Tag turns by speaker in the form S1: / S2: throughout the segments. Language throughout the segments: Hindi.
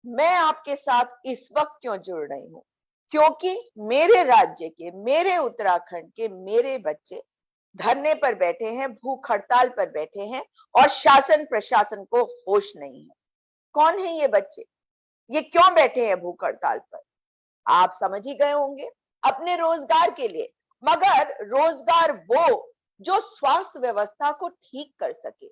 S1: मैं आपके साथ इस वक्त क्यों जुड़ रही हूं? क्योंकि मेरे राज्य के, मेरे उत्तराखंड के मेरे बच्चे धरने पर बैठे हैं, भूख हड़ताल पर बैठे हैं और शासन प्रशासन को होश नहीं है। कौन है ये बच्चे? ये क्यों बैठे हैं भूख हड़ताल पर? आप समझ ही गए होंगे, अपने रोजगार के लिए। मगर रोजगार वो जो स्वास्थ्य व्यवस्था को ठीक कर सके।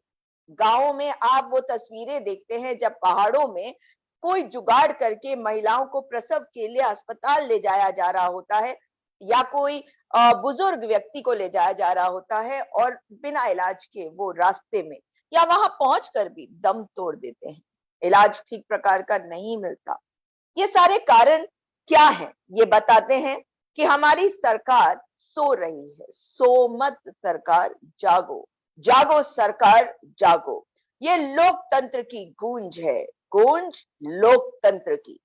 S1: गांवों में आप वो तस्वीरें देखते हैं जब पहाड़ों में कोई जुगाड़ करके महिलाओं को प्रसव के लिए अस्पताल ले जाया जा रहा होता है, या कोई बुजुर्ग व्यक्ति को ले जाया जा रहा होता है और बिना इलाज के वो रास्ते में या वहां पहुंचकर भी दम तोड़ देते हैं। इलाज ठीक प्रकार का नहीं मिलता। ये सारे कारण क्या है? ये बताते हैं कि हमारी सरकार सो रही है। सो मत सरकार, जागो। जागो सरकार, जागो। ये लोकतंत्र की गूंज है, गूंज लोकतंत्र की।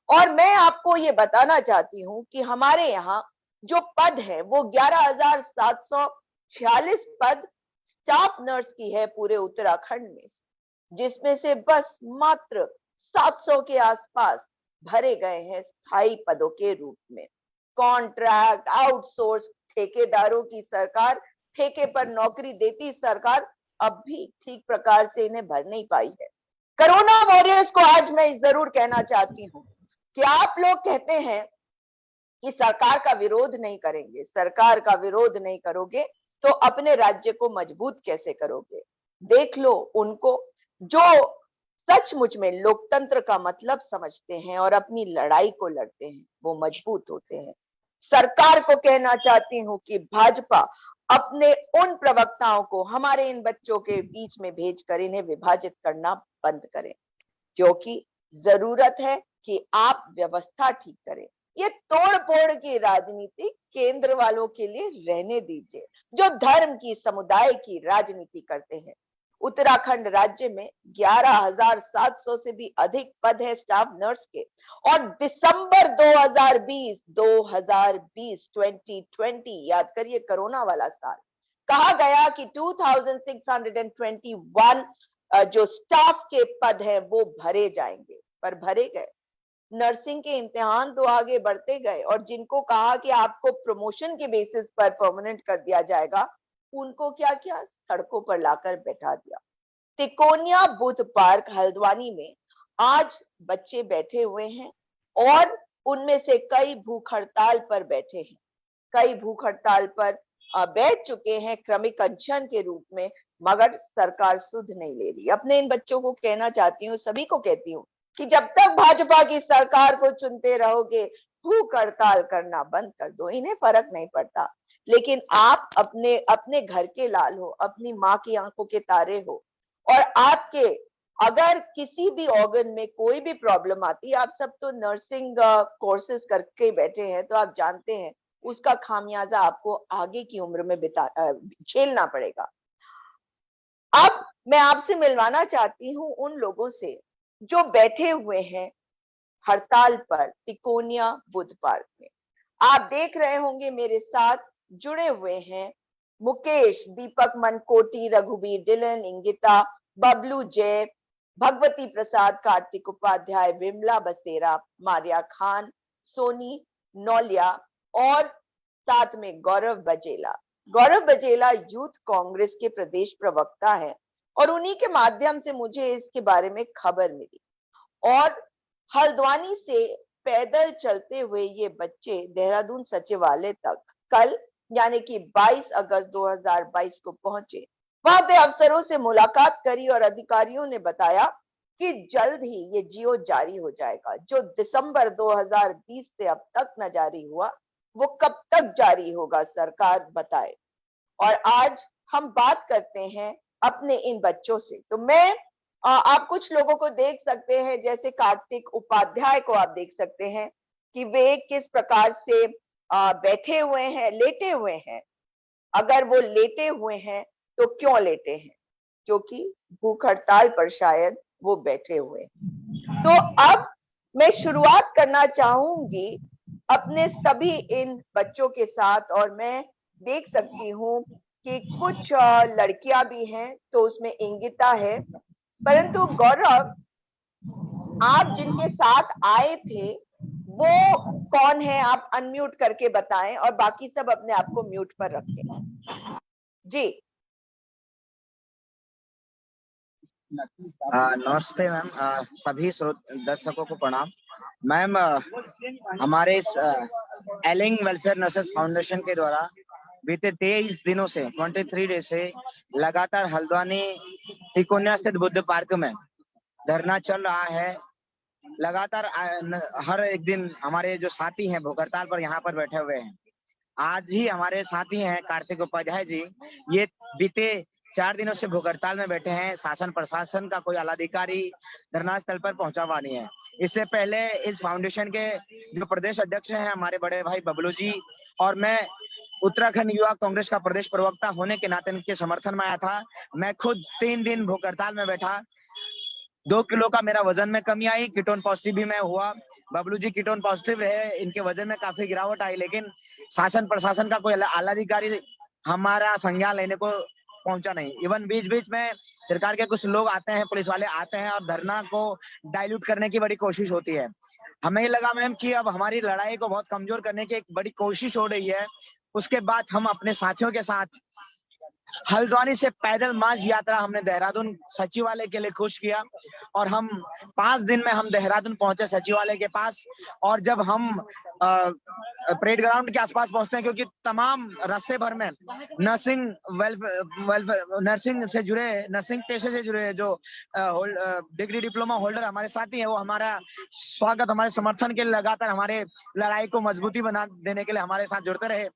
S1: और मैं आपको ये बताना चाहती हूं कि हमारे यहाँ जो पद है वो 11,746 पद स्टाफ नर्स की है पूरे उत्तराखंड में, जिसमें से बस मात्र 700 के आसपास भरे गए हैं स्थायी पदों के रूप में। कॉन्ट्रैक्ट, आउटसोर्स, ठेकेदारों की सरकार, ठेके पर नौकरी देती सरकार अब भी ठीक प्रकार से इन्हें भर नहीं पाई है। कोरोना वॉरियर्स को आज मैं जरूर कहना चाहती हूँ कि आप लोग कहते हैं कि सरकार का विरोध नहीं करेंगे, सरकार का विरोध नहीं करोगे तो अपने राज्य को मजबूत कैसे करोगे? देख लो उनको जो सचमुच में लोकतंत्र का मतलब समझते हैं और अपनी लड़ाई को लड़ते हैं, वो मजबूत होते हैं। सरकार को कहना चाहती हूं कि भाजपा अपने उन प्रवक्ताओं को हमारे इन बच्चों के बीच में भेजकर इन्हें विभाजित करना बंद करें, क्योंकि जरूरत है कि आप व्यवस्था ठीक करें। ये तोड़ फोड़ की राजनीति केंद्र वालों के लिए रहने दीजिए, जो धर्म की, समुदाय की राजनीति करते हैं। उत्तराखंड राज्य में 11,700 से भी अधिक पद है स्टाफ नर्स के, और दिसंबर 2020 याद करिए, कोरोना वाला साल, कहा गया कि 2621 जो स्टाफ के पद है वो भरे जाएंगे, पर भरे गए। नर्सिंग के इम्तिहान तो आगे बढ़ते गए और जिनको कहा कि आपको प्रमोशन के बेसिस पर परमानेंट कर दिया जाएगा, उनको क्या किया? सड़कों पर लाकर बैठा दिया। तिकोनिया बुद्ध पार्क हल्द्वानी में आज बच्चे बैठे हुए हैं और उनमें से कई भूख हड़ताल पर बैठे हैं, कई भूख हड़ताल पर बैठ चुके हैं क्रमिक अनशन के रूप में, मगर सरकार सुध नहीं ले रही। अपने इन बच्चों को कहना चाहती हूँ, सभी को कहती हूँ कि जब तक भाजपा की सरकार को चुनते रहोगे, भूख हड़ताल करना बंद कर दो, इन्हें फर्क नहीं पड़ता। लेकिन आप अपने अपने घर के लाल हो, अपनी माँ की आंखों के तारे हो, और आपके अगर किसी भी ऑर्गन में कोई भी प्रॉब्लम आती है, आप सब तो नर्सिंग कोर्सेज करके बैठे हैं, तो आप जानते हैं उसका खामियाजा आपको आगे की उम्र में झेलना पड़ेगा। अब मैं आपसे मिलवाना चाहती हूँ उन लोगों से जो बैठे हुए हैं हड़ताल पर तिकोनिया बुद्ध पार्क में। आप देख रहे होंगे मेरे साथ जुड़े हुए हैं मुकेश, दीपक मनकोटी, रघुवीर डिलन, इंगिता, बबलू जय, भगवती प्रसाद, कार्तिक उपाध्याय, विमला बसेरा, मारिया खान, सोनी नौलिया और साथ में गौरव बजेला। गौरव बजेला यूथ कांग्रेस के प्रदेश प्रवक्ता हैं और उन्हीं के माध्यम से मुझे इसके बारे में खबर मिली। और हल्द्वानी से पैदल चलते हुए ये बच्चे देहरादून सचिवालय तक कल यानी कि 22 अगस्त 2022 को पहुंचे। वहां पे अफसरों से मुलाकात करी और अधिकारियों ने बताया कि जल्द ही ये जियो जारी हो जाएगा। जो दिसंबर 2020 से अब तक न जारी हुआ, वो कब तक जारी होगा, सरकार बताए। और आज हम बात करते हैं अपने इन बच्चों से। तो मैं आप कुछ लोगों को देख सकते हैं, जैसे कार्तिक उपाध्याय को आप देख सकते हैं कि वे किस प्रकार से बैठे हुए हैं, लेटे हुए हैं। अगर वो लेटे हुए हैं तो क्यों लेटे हैं? क्योंकि भूख हड़ताल पर शायद वो बैठे हुए हैं। तो अब मैं शुरुआत करना चाहूंगी अपने सभी इन बच्चों के साथ, और मैं देख सकती हूँ कि कुछ लड़कियां भी हैं, तो उसमें इंगिता है। परंतु गौरव, आप जिनके साथ आए थे वो कौन है, आप अनम्यूट करके बताएं और बाकी सब अपने आप को म्यूट पर रखें। जी
S2: नमस्ते मैम, सभी दर्शकों को प्रणाम। मैम, हमारे एलिंग वेलफेयर नर्सेस फाउंडेशन के द्वारा बीते 23 दिनों से 23 डे से लगातार हल्द्वानी तिकोनिया स्थित बुद्ध पार्क में धरना चल रहा है। लगातार हर एक दिन हमारे जो साथी हैं भूख हड़ताल पर यहाँ पर बैठे हुए हैं। आज ही हमारे साथी हैं कार्तिक उपाध्याय जी, ये बीते 4 दिनों से भूख हड़ताल में बैठे हैं। शासन प्रशासन का कोई आलाधिकारी धरना स्थल पर पहुंचा हुआ नहीं है। इससे पहले इस फाउंडेशन के जो प्रदेश अध्यक्ष हैं हमारे बड़े भाई बबलू जी, और मैं उत्तराखंड युवा कांग्रेस का प्रदेश प्रवक्ता होने के नाते इनके समर्थन में आया था। मैं खुद 3 दिन भूख हड़ताल में बैठा। 2 किलो का मेरा वजन में कमी आई, कीटोन पॉजिटिव भी मैं हुआ। बबलू जी कीटोन पॉजिटिव रहे, इनके वजन में काफी गिरावट आई, लेकिन शासन प्रशासन का कोई आलाधिकारी हमारा संज्ञान लेने को पहुंचा नहीं। इवन बीच बीच में सरकार के कुछ लोग आते हैं, पुलिस वाले आते हैं और धरना को डाइल्यूट करने की बड़ी कोशिश होती है। हमें ये लगा मैम कि अब हमारी लड़ाई को बहुत कमजोर करने की एक बड़ी कोशिश हो रही है। उसके बाद हम अपने साथियों के साथ हल्द्वानी से पैदल मार्च यात्रा हमने देहरादून सचिवालय के लिए कुछ किया, और हम 5 दिन में हम देहरादून पहुंचे सचिवालय के पास। और जब हम परेड ग्राउंड के आसपास पहुंचते हैं, क्योंकि तमाम रास्ते भर में नर्सिंग से जुड़े, नर्सिंग पेशे से जुड़े जो डिग्री डिप्लोमा होल्डर हमारे साथी हैं, वो हमारा स्वागत, हमारे समर्थन के लिए लगातार हमारे लड़ाई को मजबूती बना देने के लिए हमारे साथ जुड़ते रहे।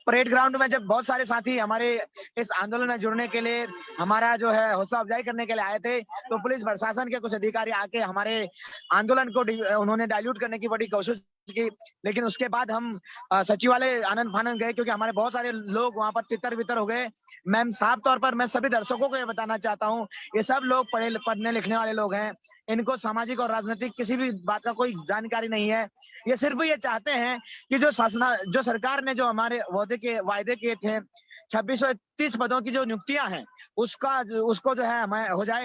S2: परेड ग्राउंड में जब बहुत सारे साथी हमारे इस आंदोलन में जुड़ने के लिए, हमारा जो है हौसला अफजाई करने के लिए आए थे, तो पुलिस प्रशासन के कुछ अधिकारी आके हमारे आंदोलन को उन्होंने डाइल्यूट करने की बड़ी कोशिश की। लेकिन उसके बाद हम सचिवालय आनंद फानंद गए, क्योंकि हमारे बहुत सारे लोग वहां पर तितर बितर हो गए। मैम, साफ तौर पर मैं सभी दर्शकों को ये बताना चाहता हूँ, ये सब लोग पढ़ने लिखने वाले लोग हैं। इनको सामाजिक और राजनीतिक किसी भी बात का कोई जानकारी नहीं है। ये सिर्फ ये चाहते हैं कि जो सरकार ने जो हमारे वायदे किए थे 2630 पदों की जो नियुक्तियां हैं, उसको जो है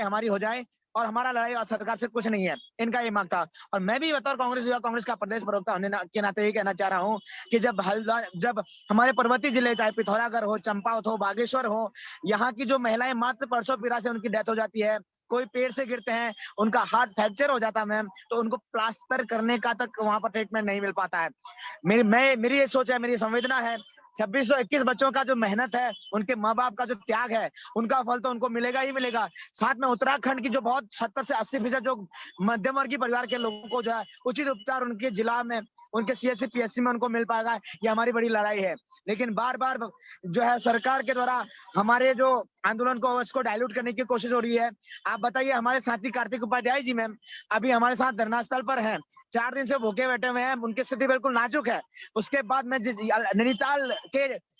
S2: हमारी हो जाए, और हमारा लड़ाई और सरकार से कुछ नहीं है, इनका ये मांग था। और मैं भी बतौर कांग्रेस का प्रदेश प्रवक्ता होने के नाते ये कहना चाह रहा हूँ कि जब हमारे पर्वतीय जिले, चाहे पिथौरागढ़ हो, चंपावत हो, बागेश्वर हो, यहाँ की जो महिलाएं मात्र परसों पीड़ा से उनकी डेथ हो जाती है, कोई पेड़ से गिरते हैं, उनका हाथ फ्रैक्चर हो जाता है मैम, तो उनको प्लास्टर करने का तक वहां पर ट्रीटमेंट नहीं मिल पाता है। मेरी ये सोच है, मेरी संवेदना है, 2621 बच्चों का जो मेहनत है, उनके माँ बाप का जो त्याग है, उनका फल तो उनको मिलेगा ही मिलेगा। साथ में उत्तराखंड की जो बहुत 70 से 80% जो मध्यम वर्गीय परिवार के लोगों को जो है उचित उपचार उनके जिला में, उनके सीएचसी पीएचसी में उनको मिल पाएगा। ये हमारी बड़ी लड़ाई है। लेकिन बार बार जो है सरकार के द्वारा हमारे जो आंदोलन को उसको डाइल्यूट करने की कोशिश हो रही है। आप बताइए, हमारे साथी कार्तिक उपाध्याय जी मैम अभी हमारे साथ धरना स्थल पर हैं, 4 दिन से भूखे बैठे हुए हैं, उनकी स्थिति बिल्कुल नाजुक है। उसके बाद मैं नैनीताल के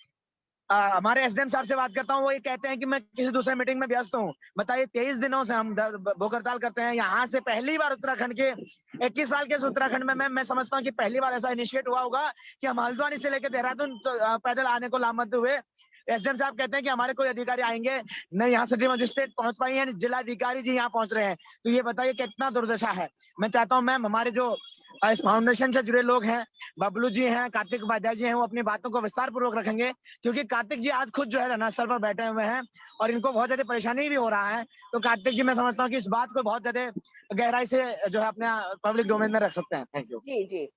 S2: हमारे एसडीएम साहब से बात करता हूँ, वो ये कहते हैं कि मैं किसी दूसरे मीटिंग में व्यस्त हूँ। बताइए, 23 दिनों से हम भूख हड़ताल करते हैं। यहाँ से पहली बार उत्तराखंड के 21 साल के उत्तराखंड में मैं समझता हूँ कि पहली बार ऐसा इनिशिएट हुआ होगा कि हम हल्द्वानी से लेकर देहरादून पैदल आने को लामबंद हुए। एसडीएम साहब कहते हैं कि हमारे कोई अधिकारी आएंगे नहीं, यहाँ सिटी मजिस्ट्रेट पहुंच पाई है, जिला अधिकारी जी यहाँ पहुंच रहे हैं। तो ये बताइए कितना दुर्दशा है। मैं चाहता हूँ मैम, हमारे जो इस फाउंडेशन से जुड़े लोग हैं, बबलू जी हैं, कार्तिक उपाध्याय जी हैं, वो अपनी बातों को विस्तार पूर्वक रखेंगे, क्योंकि कार्तिक जी आज खुद जो है धरना स्थल पर बैठे हुए हैं और इनको बहुत ज्यादा परेशानी भी हो रहा है। तो कार्तिक जी, मैं समझता हूँ कि इस बात को बहुत ज्यादा गहराई से जो है अपने पब्लिक डोमेन में रख सकते हैं। Thank you.
S1: जी जी,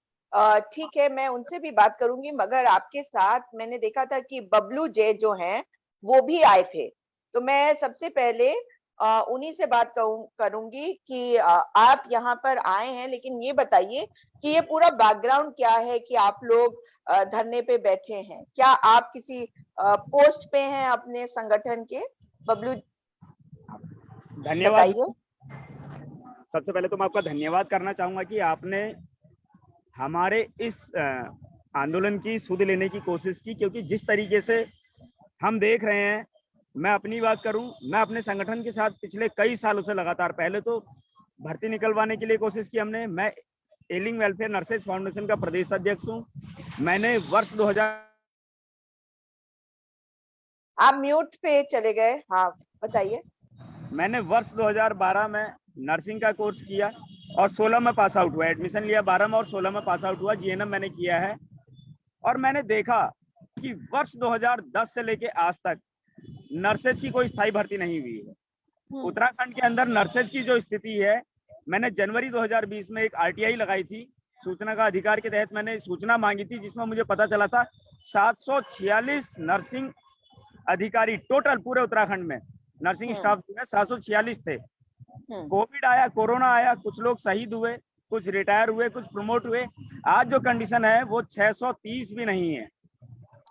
S1: ठीक है, मैं उनसे भी बात करूंगी, मगर आपके साथ मैंने देखा था कि बबलू जे जो हैं वो भी आए थे। तो मैं सबसे पहले उन्हीं से बात करूंगी कि आप यहाँ पर आए हैं, लेकिन ये बताइए कि ये पूरा बैकग्राउंड क्या है कि आप लोग धरने पे बैठे हैं। क्या आप किसी पोस्ट पे हैं अपने संगठन के? बबलू,
S3: धन्यवाद।
S1: बताइए।
S3: सबसे पहले तो मैं आपका धन्यवाद करना चाहूंगा कि आपने हमारे इस आंदोलन की सुध लेने की कोशिश की, क्योंकि जिस तरीके से हम देख रहे हैं, मैं अपनी बात करूं, मैं अपने संगठन के साथ पिछले कई सालों से लगातार, पहले तो भर्ती निकलवाने के लिए कोशिश की हमने। मैं एलिंग वेलफेयर नर्सेज फाउंडेशन का प्रदेश अध्यक्ष हूं। मैंने वर्ष 2000,
S1: आप म्यूट पे चले गए। हाँ, बताइए।
S3: मैंने वर्ष 2012 में नर्सिंग का कोर्स किया और 16 में पास आउट हुआ, एडमिशन लिया 12 में और 16 में पास आउट हुआ। जीएनएम मैंने किया है और मैंने देखा कि वर्ष 2010 से लेके आज तक नर्सेज की कोई स्थायी भर्ती नहीं हुई है। उत्तराखंड के अंदर नर्सेज की जो स्थिति है, मैंने जनवरी 2020 में एक आरटीआई लगाई थी, सूचना का अधिकार के तहत मैंने सूचना मांगी थी, जिसमें मुझे पता चला था 746 नर्सिंग अधिकारी टोटल पूरे उत्तराखंड में नर्सिंग स्टाफ जो है 746 थे। कोविड आया, कोरोना आया, कुछ लोग शहीद हुए, कुछ रिटायर हुए, कुछ प्रमोट हुए। आज जो कंडीशन है वो 630 भी नहीं है।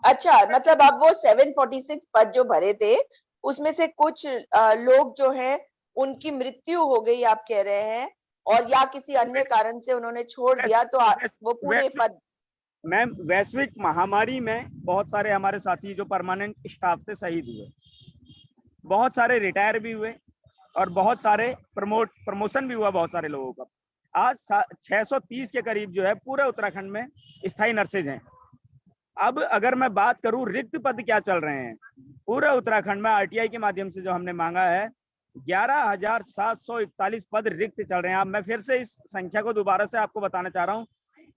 S1: अच्छा, मतलब अब वो 746 पद जो भरे थे उसमें से कुछ लोग जो है उनकी मृत्यु हो गई आप कह रहे हैं, और या किसी अन्य कारण से उन्होंने छोड़ दिया, तो वो पूरे पद।
S3: मैम, वैश्विक महामारी में बहुत सारे हमारे साथी जो परमानेंट स्टाफ से शहीद हुए, बहुत सारे रिटायर भी हुए और बहुत सारे प्रमोशन भी हुआ बहुत सारे लोगों का। आज 630 के करीब जो है पूरे उत्तराखंड में स्थायी नर्सेज हैं। अब अगर मैं बात करूं रिक्त पद क्या चल रहे हैं पूरे उत्तराखंड में, आरटीआई के माध्यम से जो हमने मांगा है 11,741 पद रिक्त चल रहे हैं। अब मैं फिर से इस संख्या को दोबारा से आपको बताना चाह रहा हूं,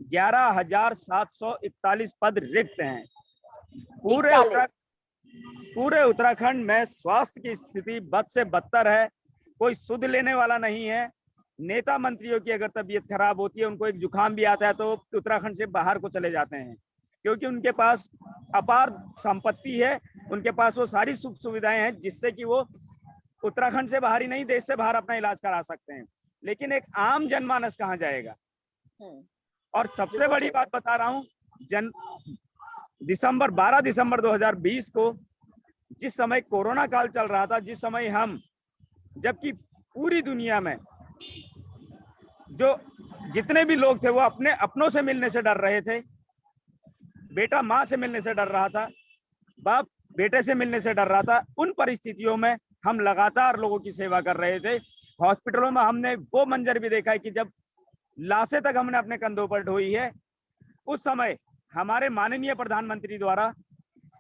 S3: 11,741 पद रिक्त हैं। पूरे उत्तराखंड में स्वास्थ्य की स्थिति बद से बदतर है, कोई सुध लेने वाला नहीं है। नेता मंत्रियों की अगर तबीयत खराब होती है, उनको एक जुकाम भी आता है तो उत्तराखंड से बाहर को चले जाते हैं, क्योंकि उनके पास अपार संपत्ति है, उनके पास वो सारी सुख सुविधाएं हैं जिससे कि वो उत्तराखंड से बाहर ही नहीं देश से बाहर अपना इलाज करा सकते हैं। लेकिन एक आम जनमानस कहाँ जाएगा? और सबसे बड़ी बात बता रहा हूँ, 12 दिसंबर 2020 को जिस समय कोरोना काल चल रहा था, जिस समय हम, जबकि पूरी दुनिया में जो जितने भी लोग थे वो अपने अपनों से मिलने से डर रहे थे, बेटा माँ से मिलने से डर रहा था, बाप बेटे से मिलने से डर रहा था, उन परिस्थितियों में हम लगातार लोगों की सेवा कर रहे थे। हॉस्पिटलों में हमने वो मंजर भी देखा है कि जब लाशें तक हमने अपने कंधों पर ढोई है, उस समय हमारे माननीय प्रधानमंत्री द्वारा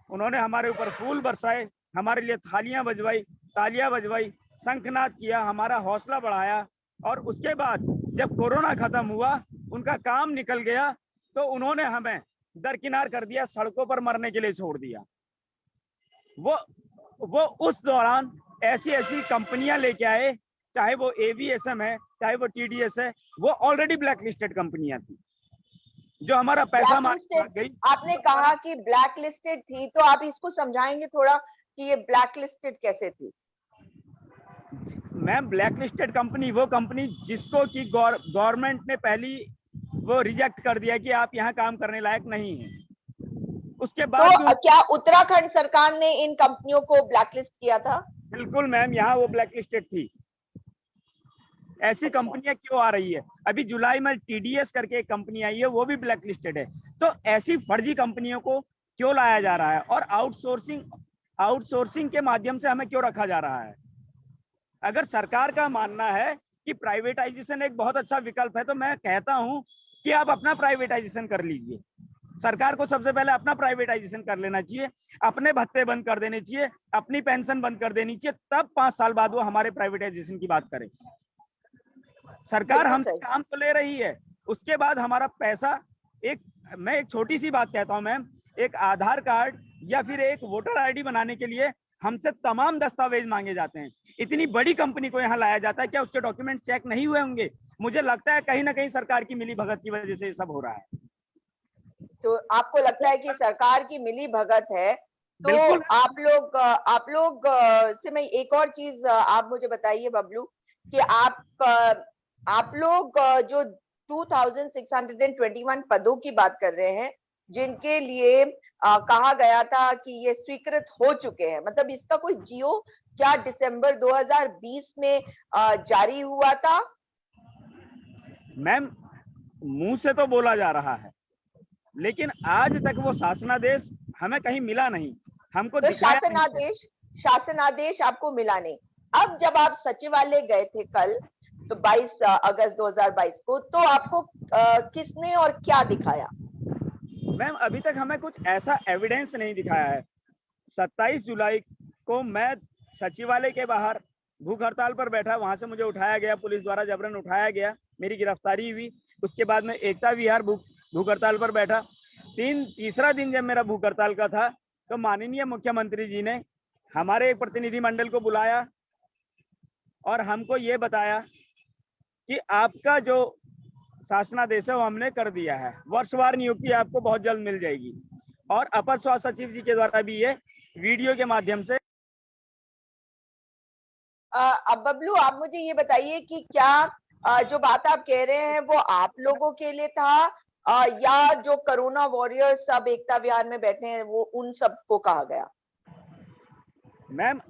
S3: उन्होंने हमारे ऊपर फूल बरसाए, हमारे लिए थालियां बजवाई, तालियां बजवाई, शंखनाद किया, हमारा हौसला बढ़ाया। और उसके बाद जब कोरोना खत्म हुआ, उनका काम निकल गया, तो उन्होंने हमें दरकिनार कर दिया, सड़कों पर मरने के लिए छोड़ दिया। वो उस दौरान ऐसी कंपनियां लेके आए, चाहे वो एवीएसएम है, चाहे वो टीडीएस है, वो ऑलरेडी ब्लैक लिस्टेड कंपनियां थी जो हमारा पैसा मार गई।
S1: आपने कहा कि ब्लैक लिस्टेड थी, तो आप इसको समझाएंगे थोड़ा कि ये ब्लैक लिस्टेड कैसे थी?
S3: मैम, ब्लैक लिस्टेड कंपनी वो कंपनी जिसको कि गवर्नमेंट ने पहली वो रिजेक्ट कर दिया कि आप यहाँ काम करने लायक नहीं है। उसके बाद
S1: तो क्या उत्तराखंड सरकार ने इन कंपनियों को ब्लैकलिस्ट किया था?
S3: बिल्कुल मैम, यहाँ वो ब्लैक लिस्टेड थी। ऐसी कंपनियां क्यों आ रही है? अभी जुलाई में टीडीएस करके एक कंपनी आई है, वो भी ब्लैक लिस्टेड है। तो ऐसी फर्जी कंपनियों को क्यों लाया जा रहा है और आउटसोर्सिंग के माध्यम से हमें क्यों रखा जा रहा है? अगर सरकार का मानना है कि प्राइवेटाइजेशन एक बहुत अच्छा विकल्प है, तो मैं कहता हूं कि आप अपना प्राइवेटाइजेशन कर लीजिए। सरकार को सबसे पहले अपना प्राइवेटाइजेशन कर लेना चाहिए, अपने भत्ते बंद कर देने चाहिए, अपनी पेंशन बंद कर देनी चाहिए, तब 5 साल बाद वो हमारे प्राइवेटाइजेशन की बात करें। सरकार हमसे काम तो ले रही है, उसके बाद हमारा पैसा, मैं एक छोटी सी बात कहता हूं मैम, एक आधार कार्ड या फिर एक वोटर आईडी बनाने के लिए हमसे तमाम दस्तावेज मांगे जाते हैं। इतनी बड़ी कंपनी को यहाँ लाया जाता है, क्या उसके डॉक्यूमेंट चेक नहीं हुए होंगे? मुझे लगता है कहीं ना कहीं सरकार की मिली भगत की वजह से ये सब हो रहा है।
S1: तो आपको लगता है कि सरकार की मिली भगत है? तो आप लोग से मैं एक और चीज आप मुझे बताइए बबलू, कि आप लोग जो 2621 पदों की बात कर रहे हैं, जिनके लिए कहा गया था कि ये स्वीकृत हो चुके हैं, मतलब इसका कोई जियो क्या दिसंबर 2020 में जारी हुआ था?
S3: मैम, मुंह से तो बोला जा रहा है, लेकिन आज तक वो शासनादेश हमें कहीं मिला नहीं, हमको
S1: तो शासनादेश आपको मिला नहीं। अब जब आप सचिवालय गए थे कल, तो 22 अगस्त 2022 को, तो आपको किसने और क्या दिखाया?
S3: मैम, अभी तक हमें कुछ ऐसा एविडेंस नहीं दिखाया है। 27 जुलाई को मैं सचिवालय के बाहर भूख हड़ताल पर बैठा, वहां से मुझे उठाया गया, पुलिस द्वारा जबरन उठाया गया, मेरी गिरफ्तारी हुई। उसके बाद में एकता विहार भूख हड़ताल पर बैठा। तीसरा दिन जब मेरा भूख हड़ताल का था, तो माननीय मुख्यमंत्री जी ने हमारे एक प्रतिनिधिमंडल को बुलाया और हमको ये बताया कि आपका जो शासनादेश है वो हमने कर दिया है, वर्षवार नियुक्ति आपको बहुत जल्द मिल जाएगी। और अपर स्वास्थ्य सचिव जी के द्वारा भी ये वीडियो के माध्यम से।
S1: अब बबलू, आप मुझे ये बताइए कि क्या जो बात आप कह रहे हैं वो आप लोगों के लिए था, या जो कोरोना वॉरियर्स सब एकता विहार में बैठे हैं वो उन सबको कहा गया?
S3: मैम,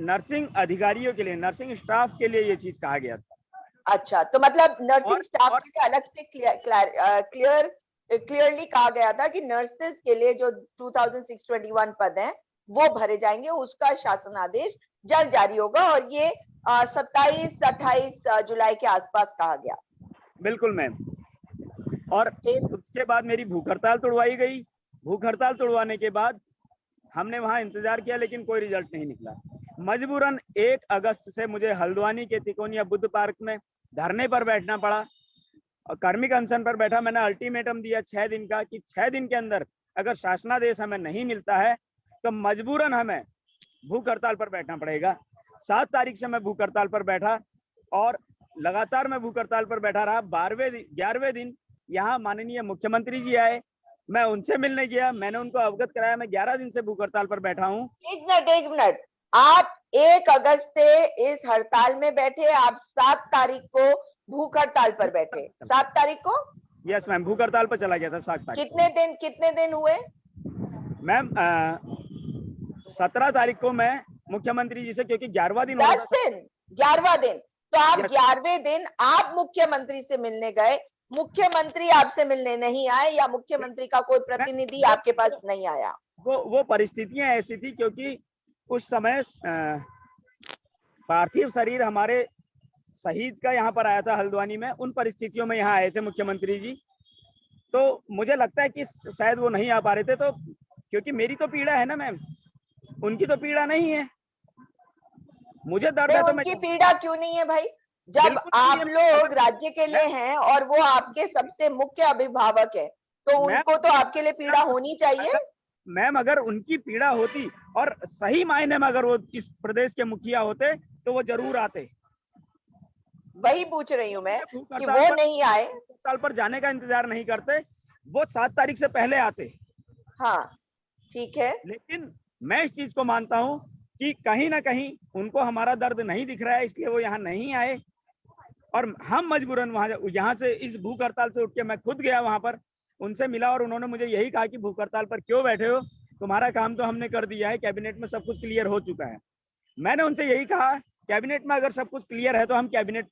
S3: नर्सिंग अधिकारियों के लिए, नर्सिंग स्टाफ के लिए ये चीज कहा गया था।
S1: अच्छा, तो मतलब नर्सिंग स्टाफ
S3: और
S1: के लिए अलग से क्लियरली कहा गया था कि नर्सेस के लिए जो 2621 पद हैं वो भरे जाएंगे, उसका शासन आदेश जल्द जारी होगा, और ये 27-28 जुलाई के आसपास कहा गया।
S3: बिल्कुल मैम। और उसके बाद मेरी भूख हड़ताल तोड़वाई गई। भूख हड़ताल तोड़वाने के बाद हमने वहां इंतजार किया, लेकिन कोई रिजल्ट नहीं निकला। मजबूरन 1 अगस्त से मुझे हल्द्वानी के तिकोनिया बुद्ध पार्क में धरने पर बैठना पड़ा और कार्मिक अनशन पर बैठा। मैंने अल्टीमेटम दिया 6 दिन का कि 6 दिन के अंदर अगर शासनादेश हमें नहीं मिलता है तो मजबूरन हमें भूख हड़ताल पर बैठना पड़ेगा। 7 तारीख से मैं भूख हड़ताल पर बैठा और लगातार मैं भूख हड़ताल पर बैठा रहा। 11वें दिन यहाँ माननीय मुख्यमंत्री जी आए, मैं उनसे मिलने गया, मैंने उनको अवगत कराया मैं 11 दिन से भूख हड़ताल पर बैठा हूँ।
S1: एक मिनट, आप 1 अगस्त से इस हड़ताल में बैठे, आप 7 तारीख को भूख हड़ताल पर बैठे। 7 तारीख को?
S3: यस मैम, भूख हड़ताल पर चला गया था 7 तारीख।
S1: कितने दिन हुए
S3: मैम? 17 तारीख को मैं मुख्यमंत्री जी से, क्योंकि 11वां दिन
S1: 10 दिन, 11वां दिन, तो आप 11वें दिन आप मुख्यमंत्री से मिलने गए, मुख्यमंत्री आपसे मिलने नहीं आए, या मुख्यमंत्री का कोई प्रतिनिधि आपके पास नहीं आया?
S3: वो परिस्थितियां ऐसी थी, क्योंकि उस समय पार्थिव शरीर हमारे शहीद का यहाँ पर आया था हल्द्वानी में। उन परिस्थितियों में यहाँ आए थे मुख्यमंत्री जी, तो मुझे लगता है कि शायद वो नहीं आ पा रहे थे। तो क्योंकि मेरी तो पीड़ा है ना मैम, उनकी तो पीड़ा नहीं है, मुझे दर्द है। तो
S1: उनकी पीड़ा क्यों नहीं है भाई? जब आप लोग राज्य के लिए हैं और वो आपके सबसे मुख्य अभिभावक है, तो उनको तो आपके लिए पीड़ा होनी चाहिए।
S3: मैम, अगर उनकी पीड़ा होती और सही मायने में अगर वो इस प्रदेश के मुखिया होते तो वो जरूर आते।
S1: वही पूछ रही हूँ मैं कि वो नहीं आए।
S3: हड़ताल पर जाने का इंतजार नहीं करते, वो 7 तारीख से पहले आते।
S1: हाँ, ठीक है,
S3: लेकिन मैं इस चीज को मानता हूँ कि कहीं ना कहीं उनको हमारा दर्द नहीं दिख रहा है, इसलिए वो यहाँ नहीं आए। और हम मजबूरन यहाँ से इस भूख हड़ताल से उठ के मैं खुद गया वहां पर, उनसे मिला और उन्होंने मुझे यही कहा कि भूख हड़ताल पर क्यों बैठे हो, तुम्हारा काम तो हमने कर दिया है, कैबिनेट में सब कुछ क्लियर हो चुका है। मैंने उनसे यही कहा, कैबिनेट में अगर सब कुछ क्लियर है तो हम कैबिनेट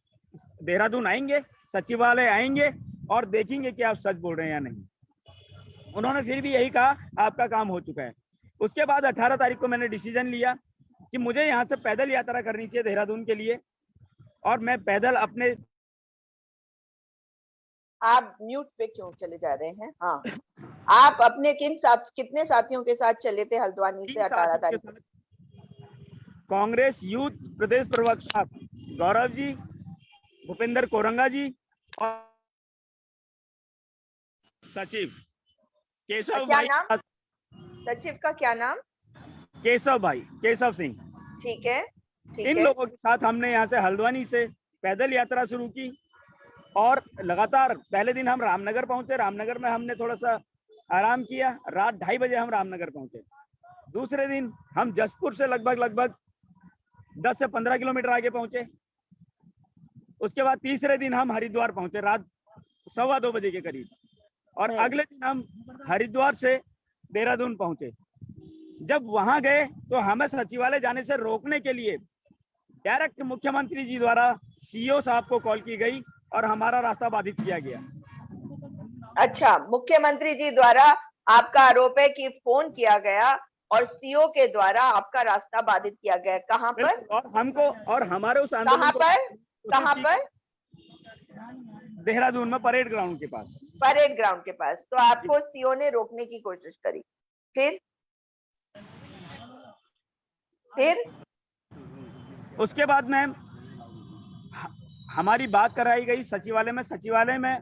S3: देहरादून आएंगे, सचिवालय आएंगे और देखेंगे कि आप सच बोल रहे हैं या नहीं। उन्होंने फिर भी यही कहा, आपका काम हो चुका है। उसके बाद 18 तारीख को मैंने डिसीजन लिया कि मुझे यहाँ से पैदल यात्रा करनी चाहिए देहरादून के लिए, और मैं पैदल अपने।
S1: आप म्यूट पे क्यों चले जा रहे हैं? हाँ, आप अपने कितने साथियों के साथ चले थे हल्द्वानी से 18 तारीख को?
S3: कांग्रेस यूथ प्रदेश प्रवक्ता गौरव जी, भूपेंद्र कोरंगा जी और सचिव केशव भाई।
S1: सचिव का क्या नाम?
S3: केशव भाई, केशव सिंह।
S1: ठीक है,
S3: इन लोगों के साथ हमने यहाँ से हल्द्वानी से पैदल यात्रा शुरू की और लगातार पहले दिन हम रामनगर पहुंचे। रामनगर में हमने थोड़ा सा आराम किया, रात 2:30 बजे हम रामनगर पहुंचे। दूसरे दिन हम जसपुर से लगभग 10 से 15 किलोमीटर आगे पहुंचे। उसके बाद तीसरे दिन हम हरिद्वार पहुंचे रात 2:15 बजे के करीब, और अगले दिन हम हरिद्वार से देहरादून पहुंचे। जब वहां गए तो हमें सचिवालय जाने से रोकने के लिए डायरेक्ट मुख्यमंत्री जी द्वारा सीईओ साहब को कॉल की गई और हमारा रास्ता बाधित किया गया।
S1: अच्छा, मुख्यमंत्री जी द्वारा आपका आरोप है कि फोन किया गया और सीईओ के द्वारा आपका रास्ता बाधित किया गया। कहां पर? और
S3: हमको और हमारे उस आंदोलन को
S1: कहां पर?
S3: देहरादून में परेड ग्राउंड के पास।
S1: परेड ग्राउंड के पास। तो आपको सीईओ ने रोकने की कोशिश करी, फिर
S3: उसके बाद मैम हमारी बात कराई गई सचिवालय में। सचिवालय में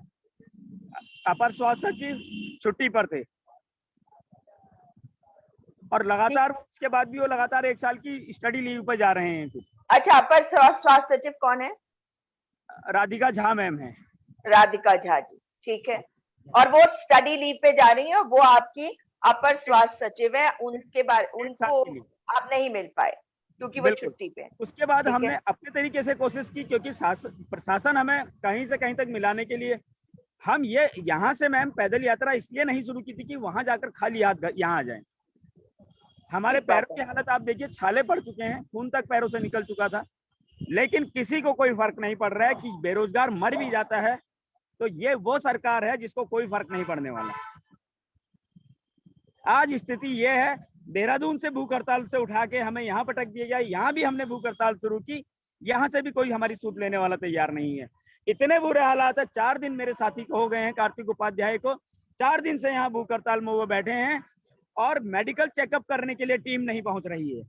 S3: अपर स्वास्थ्य सचिव छुट्टी पर थे और लगातार उसके बाद भी वो लगातार 1 साल की स्टडी लीव पर जा रहे हैं।
S1: अच्छा, अपर स्वास्थ्य सचिव कौन है?
S3: राधिका झा मैम है।
S1: राधिका झा जी, ठीक है। और वो स्टडी लीव पे जा रही है, वो आपकी अपर स्वास्थ्य सचिव है, उनके बारे उनको आप नहीं मिल पाए क्योंकि वो छुट्टी पे।
S3: उसके बाद हमने अपने तरीके से कोशिश की, क्योंकि प्रशासन हमें कहीं से कहीं तक मिलाने के लिए, हम ये यहाँ से मैम पैदल यात्रा इसलिए नहीं शुरू की थी कि वहां जाकर खाली हाथ यहाँ आ जाए। हमारे पैरों की हालत आप देखिए, छाले पड़ चुके हैं, खून तक पैरों से निकल चुका था, लेकिन किसी को कोई फर्क नहीं पड़ रहा है कि बेरोजगार मर भी जाता है तो ये वो सरकार है जिसको कोई फर्क नहीं पड़ने वाला। आज स्थिति ये है, देहरादून से भूख हड़ताल से उठा के हमें यहाँ पटक दिया गया, यहाँ भी हमने भूख हड़ताल शुरू की, यहाँ से भी कोई हमारी सूट लेने वाला तैयार नहीं है। इतने बुरे हालात है, 4 दिन मेरे साथी को हो गए हैं, कार्तिक उपाध्याय को 4 दिन से यहाँ भूख हड़ताल में वो बैठे हैं और मेडिकल चेकअप करने के लिए टीम नहीं पहुंच रही है।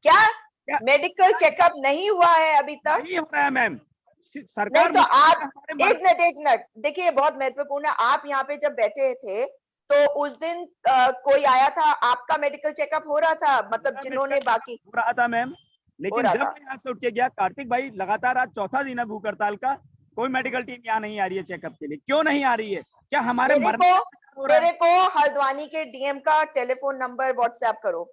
S1: क्या मेडिकल चेकअप नहीं हुआ है अभी तक?
S3: नहीं हो रहा है मैम, सरकार
S1: नहीं तो आप एक मिनट देखिए, बहुत महत्वपूर्ण है। आप यहाँ पे जब बैठे थे तो उस दिन कोई आया था, आपका मेडिकल चेकअप हो रहा था? मतलब जिन्होंने बाकी
S3: हो रहा था मैम, लेकिन जब मैं यहाँ से उठ के गया, कार्तिक भाई लगातार आज 4था दिन है भूख हड़ताल का, कोई मेडिकल टीम यहाँ नहीं आ रही है चेकअप के लिए। क्यों नहीं आ रही है? क्या हमारे
S1: मेरे को हल्द्वानी के डीएम का टेलीफोन नंबर व्हाट्सएप करो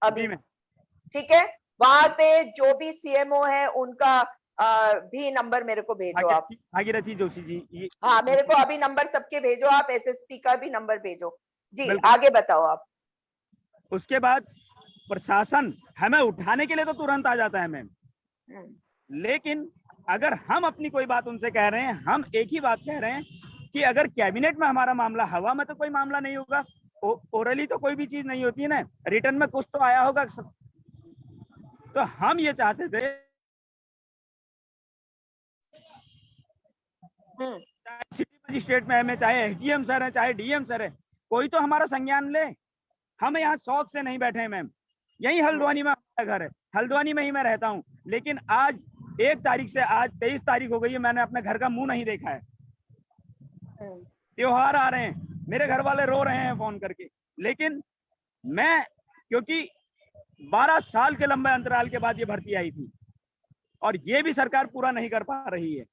S1: अभी, ठीक है? वहां पे जो भी सीएमओ है उनका भी नंबर मेरे को भेजो आप।
S3: भागीरथी जोशी जी,
S1: हाँ, मेरे को अभी नंबर सबके भेजो आप, एसएसपी का भी नंबर भेजो जी। आगे बताओ आप।
S3: उसके बाद प्रशासन हमें उठाने के लिए तो तुरंत आ जाता है मैम, लेकिन अगर हम अपनी कोई बात उनसे कह रहे हैं, हम एक ही बात कह रहे हैं कि अगर कैबिनेट में हमारा मामला, हवा में तो कोई मामला नहीं होगा, ओरली तो कोई भी चीज नहीं होती है ना, रिटर्न में कुछ तो आया होगा। तो हम ये चाहते थे चाहे सिटी मजिस्ट्रेट में है, चाहे एसडीएम सर है, चाहे डीएम सर है, कोई तो हमारा संज्ञान ले। हम यहाँ शौक से नहीं बैठे हैं मैम, यही हल्द्वानी में हमारा घर है, हल्द्वानी में ही मैं रहता हूँ, लेकिन आज 1 तारीख से आज 23 तारीख हो गई है, मैंने अपने घर का मुंह नहीं देखा है। त्योहार आ रहे हैं, मेरे घर वाले रो रहे हैं फोन करके, लेकिन मैं, क्योंकि 12 साल के लंबे अंतराल के बाद ये भर्ती आई थी और ये भी सरकार पूरा नहीं कर पा रही है।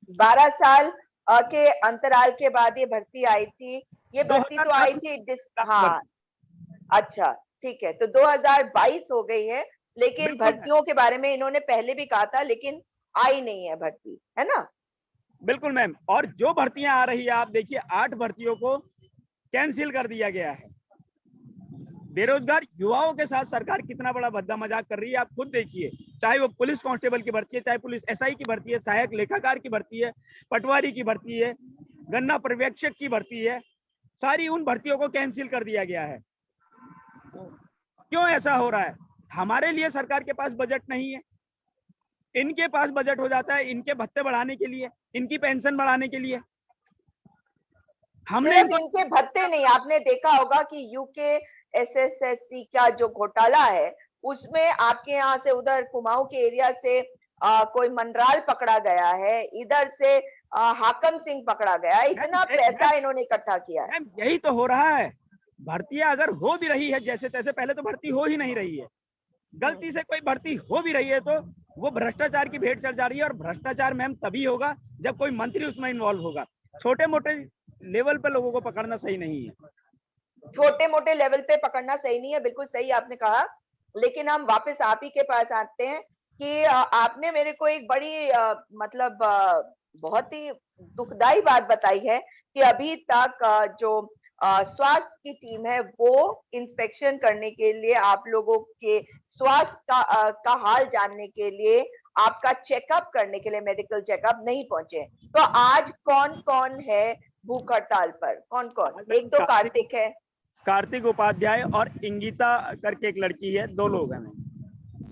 S1: 12 साल के अंतराल के बाद ये भर्ती आई थी। ये भर्ती तो आई थी हाँ, अच्छा ठीक है, तो 2022 हो गई है, लेकिन भर्तियों के बारे में इन्होंने पहले भी कहा था, लेकिन आई नहीं है भर्ती, है ना?
S3: बिल्कुल मैम, और जो भर्तियां आ रही है आप देखिए, 8 भर्तियों को कैंसिल कर दिया गया है। बेरोजगार युवाओं के साथ सरकार कितना बड़ा भद्दा मजाक कर रही है, आप खुद देखिए। चाहे वो पुलिस कांस्टेबल की भर्ती है, चाहे पुलिस एसआई की भर्ती है, सहायक लेखाकार की भर्ती है, पटवारी की भर्ती है, गन्ना पर्यवेक्षक की भर्ती है, सारी उन भर्तियों को कैंसिल कर दिया गया है। क्यों ऐसा हो रहा है? हमारे लिए सरकार के पास बजट नहीं है, इनके पास बजट हो जाता है इनके भत्ते बढ़ाने के लिए, इनकी पेंशन बढ़ाने के लिए। हमने
S1: इनके भत्ते नहीं, आपने देखा होगा कि यूके एसएसएससी का जो घोटाला है, उसमें आपके यहाँ से उधर कुमाऊं के एरिया से कोई मनराल पकड़ा गया है, इधर से हाकम सिंह पकड़ा गया, इतना पैसा इन्होंने इकट्ठा किया है।
S3: यही तो हो रहा है। भर्तियां अगर हो भी रही है जैसे तैसे, पहले तो भर्ती हो ही नहीं रही है, गलती से कोई भर्ती हो भी रही है तो वो भ्रष्टाचार की भेंट चढ़ जा रही है। और भ्रष्टाचार मैम तभी होगा जब कोई मंत्री उसमें इन्वॉल्व होगा। छोटे मोटे लेवल पे लोगों को पकड़ना सही नहीं है,
S1: छोटे मोटे लेवल पे पकड़ना सही नहीं है, बिल्कुल सही आपने कहा। लेकिन हम वापस आप ही के पास आते हैं कि आपने मेरे को एक बड़ी मतलब बहुत ही दुखदाई बात बताई है कि अभी तक जो स्वास्थ्य की टीम है वो इंस्पेक्शन करने के लिए, आप लोगों के स्वास्थ्य का हाल जानने के लिए, आपका चेकअप करने के लिए, मेडिकल चेकअप नहीं पहुंचे। तो आज कौन कौन है भूख हड़ताल पर? कौन कौन? एक तो कार्तिक है,
S3: कार्तिक उपाध्याय और इंगिता करके एक लड़की है, 2 लोग हैं।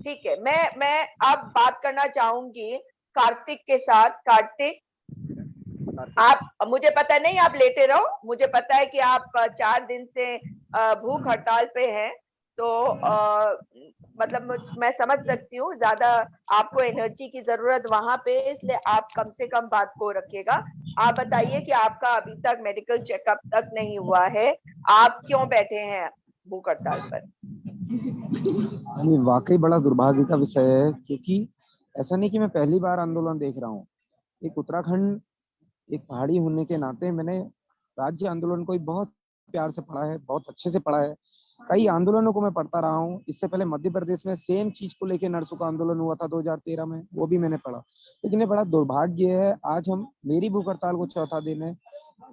S1: ठीक है, मैं अब बात करना चाहूंगी कार्तिक के साथ। कार्तिक, आप, मुझे पता नहीं, आप लेटे रहो, मुझे पता है कि आप 4 दिन से भूख हड़ताल पे हैं, तो मतलब मैं समझ सकती हूँ ज्यादा आपको एनर्जी की जरूरत वहां पे, इसलिए आप कम से कम बात को रखिएगा। आप बताइए कि आपका अभी तक मेडिकल चेकअप तक नहीं हुआ है, आप क्यों बैठे हैं भूख हड़ताल पर?
S4: ये वाकई बड़ा दुर्भाग्य का विषय है, क्योंकि ऐसा नहीं कि मैं पहली बार आंदोलन देख रहा हूँ। एक उत्तराखंड, एक पहाड़ी होने के नाते मैंने राज्य आंदोलन को ही बहुत प्यार से पढ़ा है, बहुत अच्छे से पढ़ा है। कई आंदोलनों को मैं पढ़ता रहा हूँ। इससे पहले मध्य प्रदेश में सेम चीज को लेकर नर्सों का आंदोलन हुआ था 2013 में, वो भी मैंने पढ़ा। लेकिन ये बड़ा दुर्भाग्य है, आज हम मेरी भूख हड़ताल को चौथा दिन है,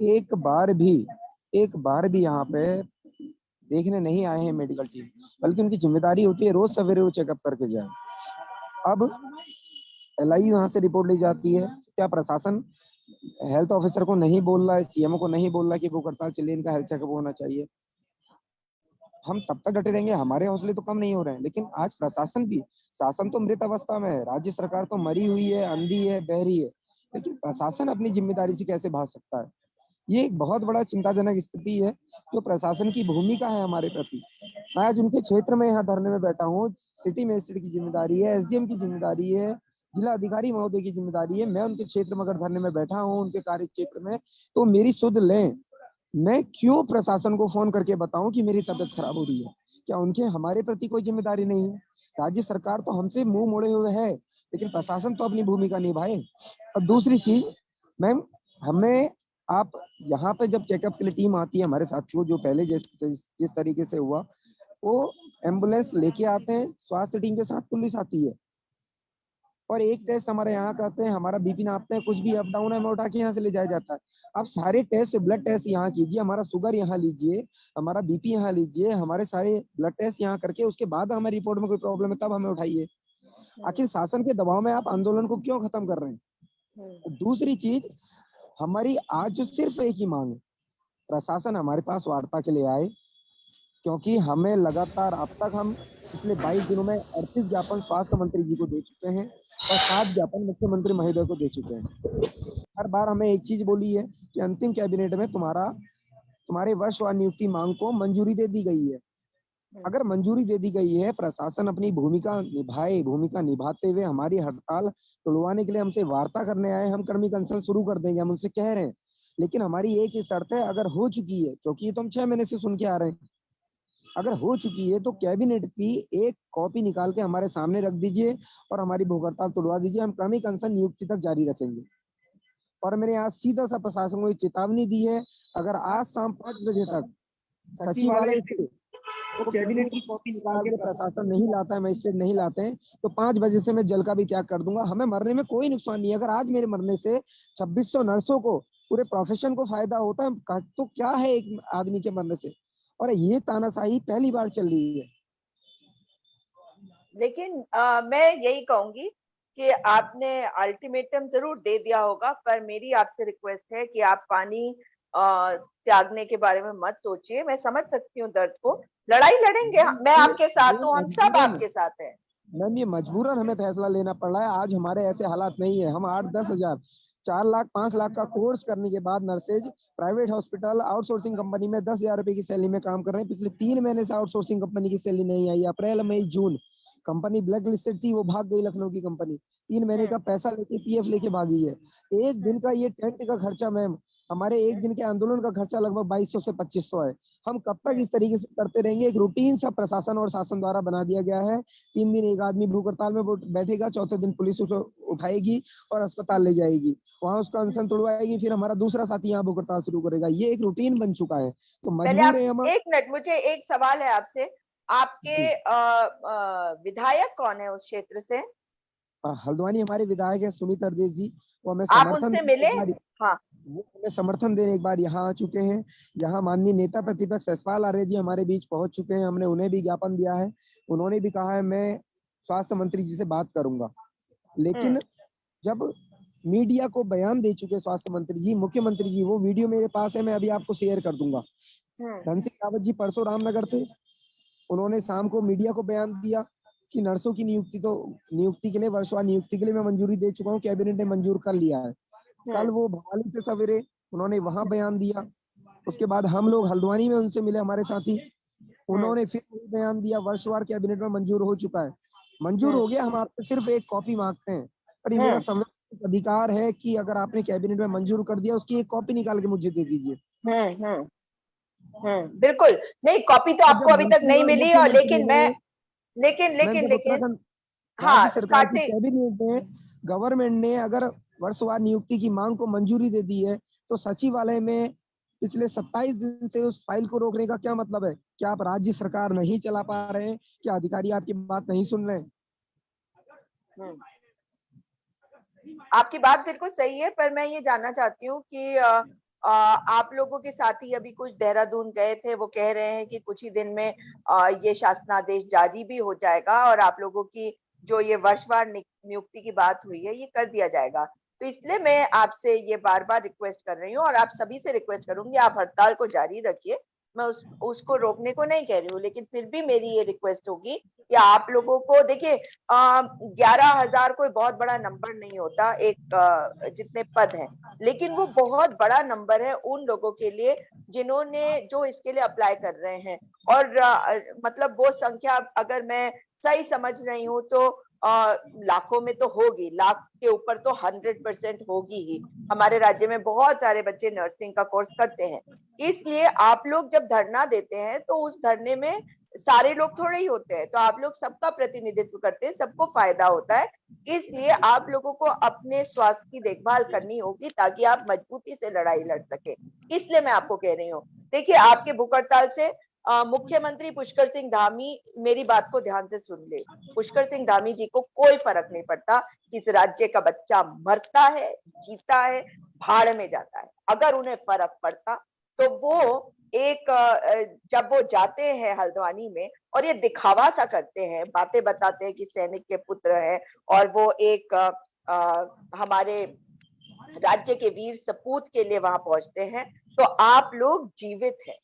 S4: एक बार भी यहाँ पे देखने नहीं आए हैं मेडिकल टीम, बल्कि उनकी जिम्मेदारी होती है रोज सवेरे वो चेकअप करके जाए। अब एलआई वहां से रिपोर्ट ली जाती है, क्या प्रशासन हेल्थ ऑफिसर को नहीं बोल रहा है, सीएमओ को नहीं बोल रहा है कि भूख हड़ताल चलिए, इनका हेल्थ चेकअप होना चाहिए? हम तब तक डटे रहेंगे, हमारे हौसले तो कम नहीं हो रहे हैं। लेकिन आज प्रशासन भी, शासन तो मृत अवस्था में है, राज्य सरकार तो मरी हुई है, अंधी है, बहरी है, लेकिन प्रशासन अपनी जिम्मेदारी से कैसे भाग सकता है? ये एक बहुत बड़ा चिंताजनक स्थिति है जो प्रशासन की भूमिका है हमारे प्रति। मैं आज उनके क्षेत्र में यहाँ धरने में बैठा हूँ, सिटी मजिस्ट्रेट की जिम्मेदारी है, एसडीएम की जिम्मेदारी है, जिला अधिकारी महोदय की जिम्मेदारी है। मैं उनके क्षेत्र में अगर धरने में बैठा हूँ, उनके कार्य क्षेत्र में, तो मेरी सुध लें। मैं क्यों प्रशासन को फोन करके बताऊं कि मेरी तबीयत खराब हो रही है? क्या उनके हमारे प्रति कोई जिम्मेदारी नहीं है? राज्य सरकार तो हमसे मुंह मोड़े हुए है, लेकिन प्रशासन तो अपनी भूमिका निभाए। और दूसरी चीज, मैम, हमें आप यहाँ पे जब चेकअप के लिए टीम आती है, हमारे साथियों जो पहले जिस तरीके से हुआ, वो एम्बुलेंस लेके आते हैं, स्वास्थ्य टीम के साथ पुलिस आती है, और एक टेस्ट हमारे यहाँ करते हैं, हमारा बीपी नापते हैं, कुछ भी अप डाउन है हमें उठा के यहाँ से ले जाया जाता है। आप सारे टेस्ट, ब्लड टेस्ट यहाँ कीजिए, हमारा शुगर यहाँ लीजिए, हमारा बीपी यहाँ लीजिए, हमारे सारे ब्लड टेस्ट यहाँ करके उसके बाद हमारी रिपोर्ट में कोई प्रॉब्लम है तब हमें उठाइए। आखिर शासन के दबाव में आप आंदोलन को क्यों खत्म कर रहे हैं? दूसरी चीज, हमारी आज जो सिर्फ एक ही मांग है, प्रशासन हमारे पास वार्ता के लिए आए, क्योंकि हमें लगातार अब तक हम पिछले 22 दिनों में 38 ज्ञापन स्वास्थ्य मंत्री जी को दे चुके हैं और 7 ज्ञापन मुख्यमंत्री महोदय को दे चुके हैं। हर बार हमें एक चीज बोली है कि अंतिम कैबिनेट में तुम्हारे वर्षवार नियुक्ति मांग को मंजूरी दे दी गई है। अगर मंजूरी दे दी गई है, प्रशासन अपनी भूमिका निभाए, भूमिका निभाते हुए हमारी हड़ताल तोड़वाने के लिए हमसे वार्ता करने आए, हम कर्मिक अनशन शुरू कर देंगे, हम उनसे कह रहे हैं। लेकिन हमारी एक ही शर्त है, अगर हो चुकी है, क्योंकि ये तो हम 6 महीने से सुन के आ रहे हैं, अगर हो चुकी है तो कैबिनेट की एक कॉपी निकाल के हमारे सामने रख दीजिए और हमारी भूख हड़ताल तोड़वा दीजिए। हम क्रमिक अनशन नियुक्ति तक जारी रखेंगे। और मैंने आज सीधा सा प्रशासन को चेतावनी दी है, अगर आज शाम 5 बजे तक सचिवालय से तो कैबिनेट की कॉपी निकाल के प्रशासन नहीं लाता है, मजिस्ट्रेट नहीं लाते हैं, तो 5 बजे से मैं जल का भी त्याग कर दूंगा। हमें मरने में कोई नुकसान नहीं है। अगर आज मेरे मरने से 2600 नर्सों को, पूरे प्रोफेशन को फायदा होता है, तो क्या है एक आदमी के मरने से? और ये तानाशाही पहली बार चल रही है।
S1: लेकिन मैं यही कहूंगी कि आपने अल्टीमेटम जरूर दे दिया होगा, पर मेरी आपसे रिक्वेस्ट है कि आप पानी त्यागने के बारे में मत सोचिए। मैं समझ सकती हूँ दर्द को, लड़ाई लड़ेंगे, मैं आपके साथ हूँ, हम सब आपके साथ हैं।
S4: मैम, ये मजबूरन हमें फैसला लेना पड़ रहा है। आज हमारे ऐसे हालात नहीं है, हम 8-10 हजार, 4 लाख 5 लाख का कोर्स करने के बाद nurses private hospital outsourcing company में 10,000 रुपए की सैलरी में काम कर रहे हैं। पिछले 3 महीने से आउटसोर्सिंग कंपनी की सैलरी नहीं आई। अप्रैल मई जून कंपनी ब्लैक लिस्टेड थी, वो भाग गई, लखनऊ की कंपनी 3 महीने का पैसा लेके पीएफ लेके भागी है। एक दिन का ये टेंट का खर्चा मैम, हमारे एक दिन के आंदोलन का खर्चा लगभग 2200 से 2500 है। हम कब तक इस तरीके से करते रहेंगे? एक रूटीन सा प्रशासन और शासन द्वारा बना दिया गया है। 3 दिन एक आदमी भूख हड़ताल में बैठेगा, चौथे दिन पुलिस उसको उठाएगी और अस्पताल ले जाएगी, वहां उसका अनशन तोड़वाएगी, फिर हमारा दूसरा साथी यहाँ भूख हड़ताल शुरू करेगा। ये एक रूटीन बन चुका है, तो मजबूर है हम।
S1: एक मिनट, मुझे एक सवाल है आपसे, आपके विधायक कौन है उस क्षेत्र से?
S4: हल्द्वानी हमारे विधायक है सुमित हरदेश जी, वो हमें
S1: आप
S4: समर्थन
S1: उनसे मिले? हाँ,
S4: वो हमें समर्थन देने एक बार यहाँ आ चुके हैं। यहाँ माननीय नेता प्रतिपक्ष यशपाल आर्य जी हमारे बीच पहुंच चुके हैं, हमने उन्हें भी ज्ञापन दिया है। उन्होंने भी कहा है मैं स्वास्थ्य मंत्री जी से बात करूंगा। लेकिन जब मीडिया को बयान दे चुके स्वास्थ्य मंत्री जी, मुख्यमंत्री जी, वो वीडियो मेरे पास है, मैं अभी आपको शेयर कर दूंगा। धन सिंह रावत जी परसों रामनगर थे, उन्होंने शाम को मीडिया को बयान दिया कि नर्सों की नियुक्ति के लिए, वर्षवार नियुक्ति के लिए मैं मंजूरी दे चुका हूँ, कैबिनेट ने मंजूर कर लिया है। कल वो भवाली से सवेरे उन्होंने वहां बयान दिया। उसके बाद हम लोग हल्द्वानी में उनसे मिले, हमारे साथी, उन्होंने फिर वही बयान दिया वर्षवार कैबिनेट में मंजूर हो चुका है। मंजूर हो गया, हम आपसे सिर्फ एक कॉपी मांगते हैं। पर ये मेरा संवैधानिक अधिकार है कि अगर आपने कैबिनेट में मंजूर कर दिया उसकी एक कॉपी निकाल के मुझे दे दीजिए।
S1: बिल्कुल नहीं, कॉपी तो आपको अभी तक नहीं मिली, और लेकिन मैं
S4: जब उत्तराखंड
S1: हाँ
S4: राज्य सरकार की
S1: कार्तिक,
S4: कैबिनेट ने, गवर्नमेंट ने अगर वर्षवार नियुक्ति की मांग को मंजूरी दे दी है, तो सचिवालय में पिछले 27 दिन से उस फाइल को रोकने का क्या मतलब है? क्या आप राज्य सरकार नहीं चला पा रहे हैं? क्या अधिकारी आपकी बात नहीं सुन रहे हैं?
S1: आपकी बात बिल्कुल सही है, पर मैं ये जानना चाहती हूँ कि आप लोगों के साथी अभी कुछ देहरादून गए थे, वो कह रहे हैं कि कुछ ही दिन में ये शासनादेश जारी भी हो जाएगा और आप लोगों की जो ये वर्षवार नियुक्ति की बात हुई है ये कर दिया जाएगा। तो इसलिए मैं आपसे ये बार बार रिक्वेस्ट कर रही हूँ, और आप सभी से रिक्वेस्ट करूंगी, आप हड़ताल को जारी रखिए। मैं उसको रोकने को नहीं कह रही हूँ, लेकिन फिर भी मेरी ये रिक्वेस्ट होगी कि आप लोगों को, देखिए 11,000 कोई बहुत बड़ा नंबर नहीं होता एक जितने पद हैं, लेकिन वो बहुत बड़ा नंबर है उन लोगों के लिए जिन्होंने जो इसके लिए अप्लाई कर रहे हैं। और मतलब वो संख्या अगर मैं सही समझ रही हूँ तो लाखों में तो होगी, लाख के ऊपर तो 100% होगी ही। हमारे राज्य में बहुत सारे बच्चे नर्सिंग का कोर्स करते हैं, इसलिए आप लोग जब धरना देते हैं तो उस धरने में सारे लोग थोड़े ही होते हैं, तो आप लोग सबका प्रतिनिधित्व करते हैं, सबको फायदा होता है। इसलिए आप लोगों को अपने स्वास्थ्य की देखभाल करनी होगी ताकि आप मजबूती से लड़ाई लड़ सके। इसलिए मैं आपको कह रही हूँ, देखिए आपके भूख हड़ताल से मुख्यमंत्री पुष्कर सिंह धामी मेरी बात को ध्यान से सुन ले। पुष्कर सिंह धामी जी को कोई फर्क नहीं पड़ता कि इस राज्य का बच्चा मरता है, जीता है, भाड़ में जाता है। अगर उन्हें फर्क पड़ता तो वो जब वो जाते हैं हल्द्वानी में और ये दिखावा सा करते हैं, बातें बताते हैं कि सैनिक के पुत्र है और वो एक हमारे राज्य के वीर सपूत के लिए वहां पहुंचते हैं, तो आप लोग जीवित हैं।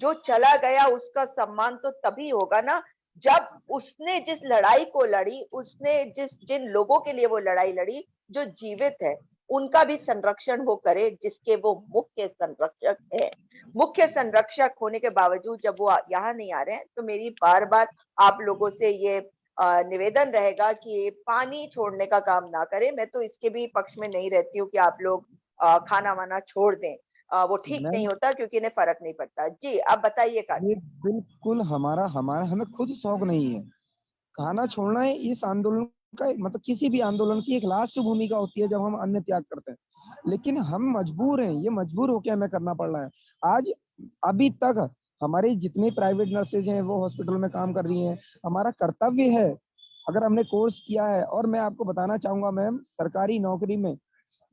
S1: जो चला गया उसका सम्मान तो तभी होगा ना जब उसने जिस लड़ाई को लड़ी, उसने जिन लोगों के लिए वो लड़ाई लड़ी, जो जीवित है उनका भी संरक्षण वो करे, जिसके वो मुख्य संरक्षक है। मुख्य संरक्षक होने के बावजूद जब वो यहाँ नहीं आ रहे हैं, तो मेरी बार बार आप लोगों से ये निवेदन रहेगा कि पानी छोड़ने का काम ना करें। मैं तो इसके भी पक्ष में नहीं रहती हूँ कि आप लोग खाना वाना छोड़ दें, वो ठीक नहीं होता क्योंकि इन्हें फर्क नहीं पड़ता। जी आप बताइए
S4: ये
S1: कार्तिक।
S4: बिल्कुल हमारा हमारा हमें खुद शौक नहीं है खाना छोड़ना है। इस आंदोलन का मतलब किसी भी आंदोलन की एक लास्ट भूमिका होती है जब हम अन्न त्याग करते हैं, लेकिन हम मजबूर हैं, ये मजबूर होकर हमें करना पड़ रहा है। आज अभी तक हमारे जितने प्राइवेट नर्सेज हैं वो हॉस्पिटल में काम कर रही हैं। हमारा कर्तव्य है, अगर हमने कोर्स किया है। और मैं आपको बताना चाहूंगा मैम, सरकारी नौकरी में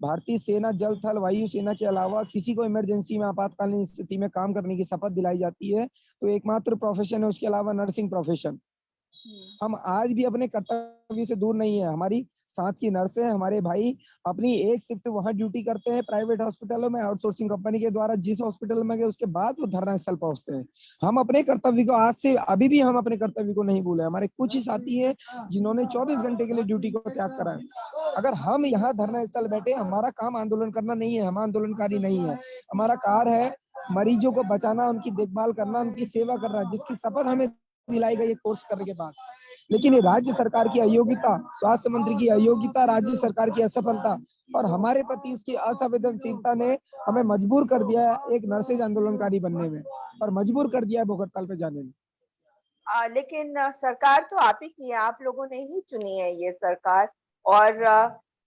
S4: भारतीय सेना जल थल वायु सेना के अलावा किसी को इमरजेंसी में आपातकालीन स्थिति में काम करने की शपथ दिलाई जाती है तो एकमात्र प्रोफेशन है उसके अलावा नर्सिंग प्रोफेशन। हम आज भी अपने कर्तव्य से दूर नहीं है। हमारी साथ की नर्सें, हमारे भाई अपनी एक शिफ्ट वहां ड्यूटी करते हैं प्राइवेट हॉस्पिटलों में, आउटसोर्सिंग कंपनी के द्वारा जिस हॉस्पिटल में गए उसके बाद वो धरना स्थल पहुंचते हैं। हम अपने कर्तव्य को आज से अभी भी हम अपने कर्तव्य को नहीं भूले। हमारे कुछ ही साथी हैं जिन्होंने 24 घंटे के लिए ड्यूटी को त्याग करा है। अगर हम यहाँ धरना स्थल बैठे, हमारा काम आंदोलन करना नहीं है, हम आंदोलनकारी नहीं है। हमारा कार्य है मरीजों को बचाना, उनकी देखभाल करना, उनकी सेवा करना, जिसकी शपथ हमें दिलाई गई है कोर्स करने के बाद। लेकिन ये राज्य सरकार की अयोग्यता, स्वास्थ्य मंत्री की अयोग्यता, राज्य सरकार की असफलता और हमारे प्रति उसकी असंवेदनशीलता ने हमें मजबूर कर दिया है एक नर्सेज आंदोलनकारी बनने में और मजबूर कर दिया है भूख हड़ताल पे जाने में।
S1: लेकिन सरकार तो आप ही की है, आप लोगों ने ही चुनी है ये सरकार। और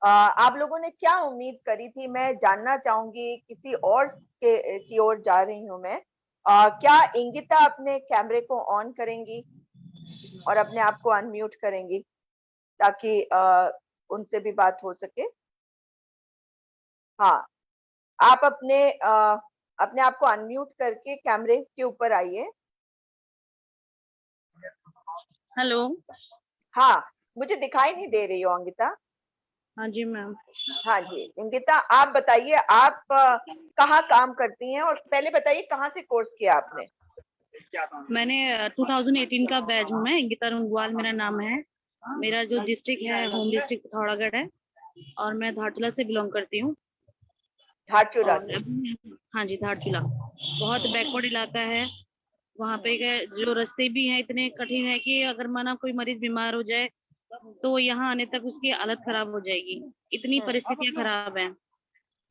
S1: आप लोगों ने क्या उम्मीद करी थी, मैं जानना चाहूंगी। किसी और की ओर जा रही हूँ मैं। क्या इंगिता अपने कैमरे को ऑन करेंगी और अपने आप को अनम्यूट करेंगी ताकि उनसे भी बात हो सके? हाँ, आप अपने आप को अनम्यूट करके कैमरे के ऊपर आइए।
S5: हेलो।
S1: हाँ, मुझे दिखाई नहीं दे रही हो अंकिता।
S5: हाँ जी मैम।
S1: हाँ जी अंकिता, आप बताइए आप कहाँ काम करती हैं, और पहले बताइए कहाँ से कोर्स किया आपने?
S5: मैंने 2018 का बैच हूँ मैं। इंगिता रुंगवाल मेरा नाम है। मेरा जो डिस्ट्रिक्ट है होम डिस्ट्रिक्ट पिथौरागढ़ है और मैं धारचूला से बिलोंग करती हूँ।
S1: धारचूला से?
S5: हाँ जी, धारचूला बहुत बैकवर्ड इलाका है वहाँ पे जो रास्ते भी हैं इतने कठिन है कि अगर माना कोई मरीज बीमार हो जाए तो यहाँ आने तक उसकी हालत खराब हो जाएगी, इतनी परिस्थितियां खराब हैं।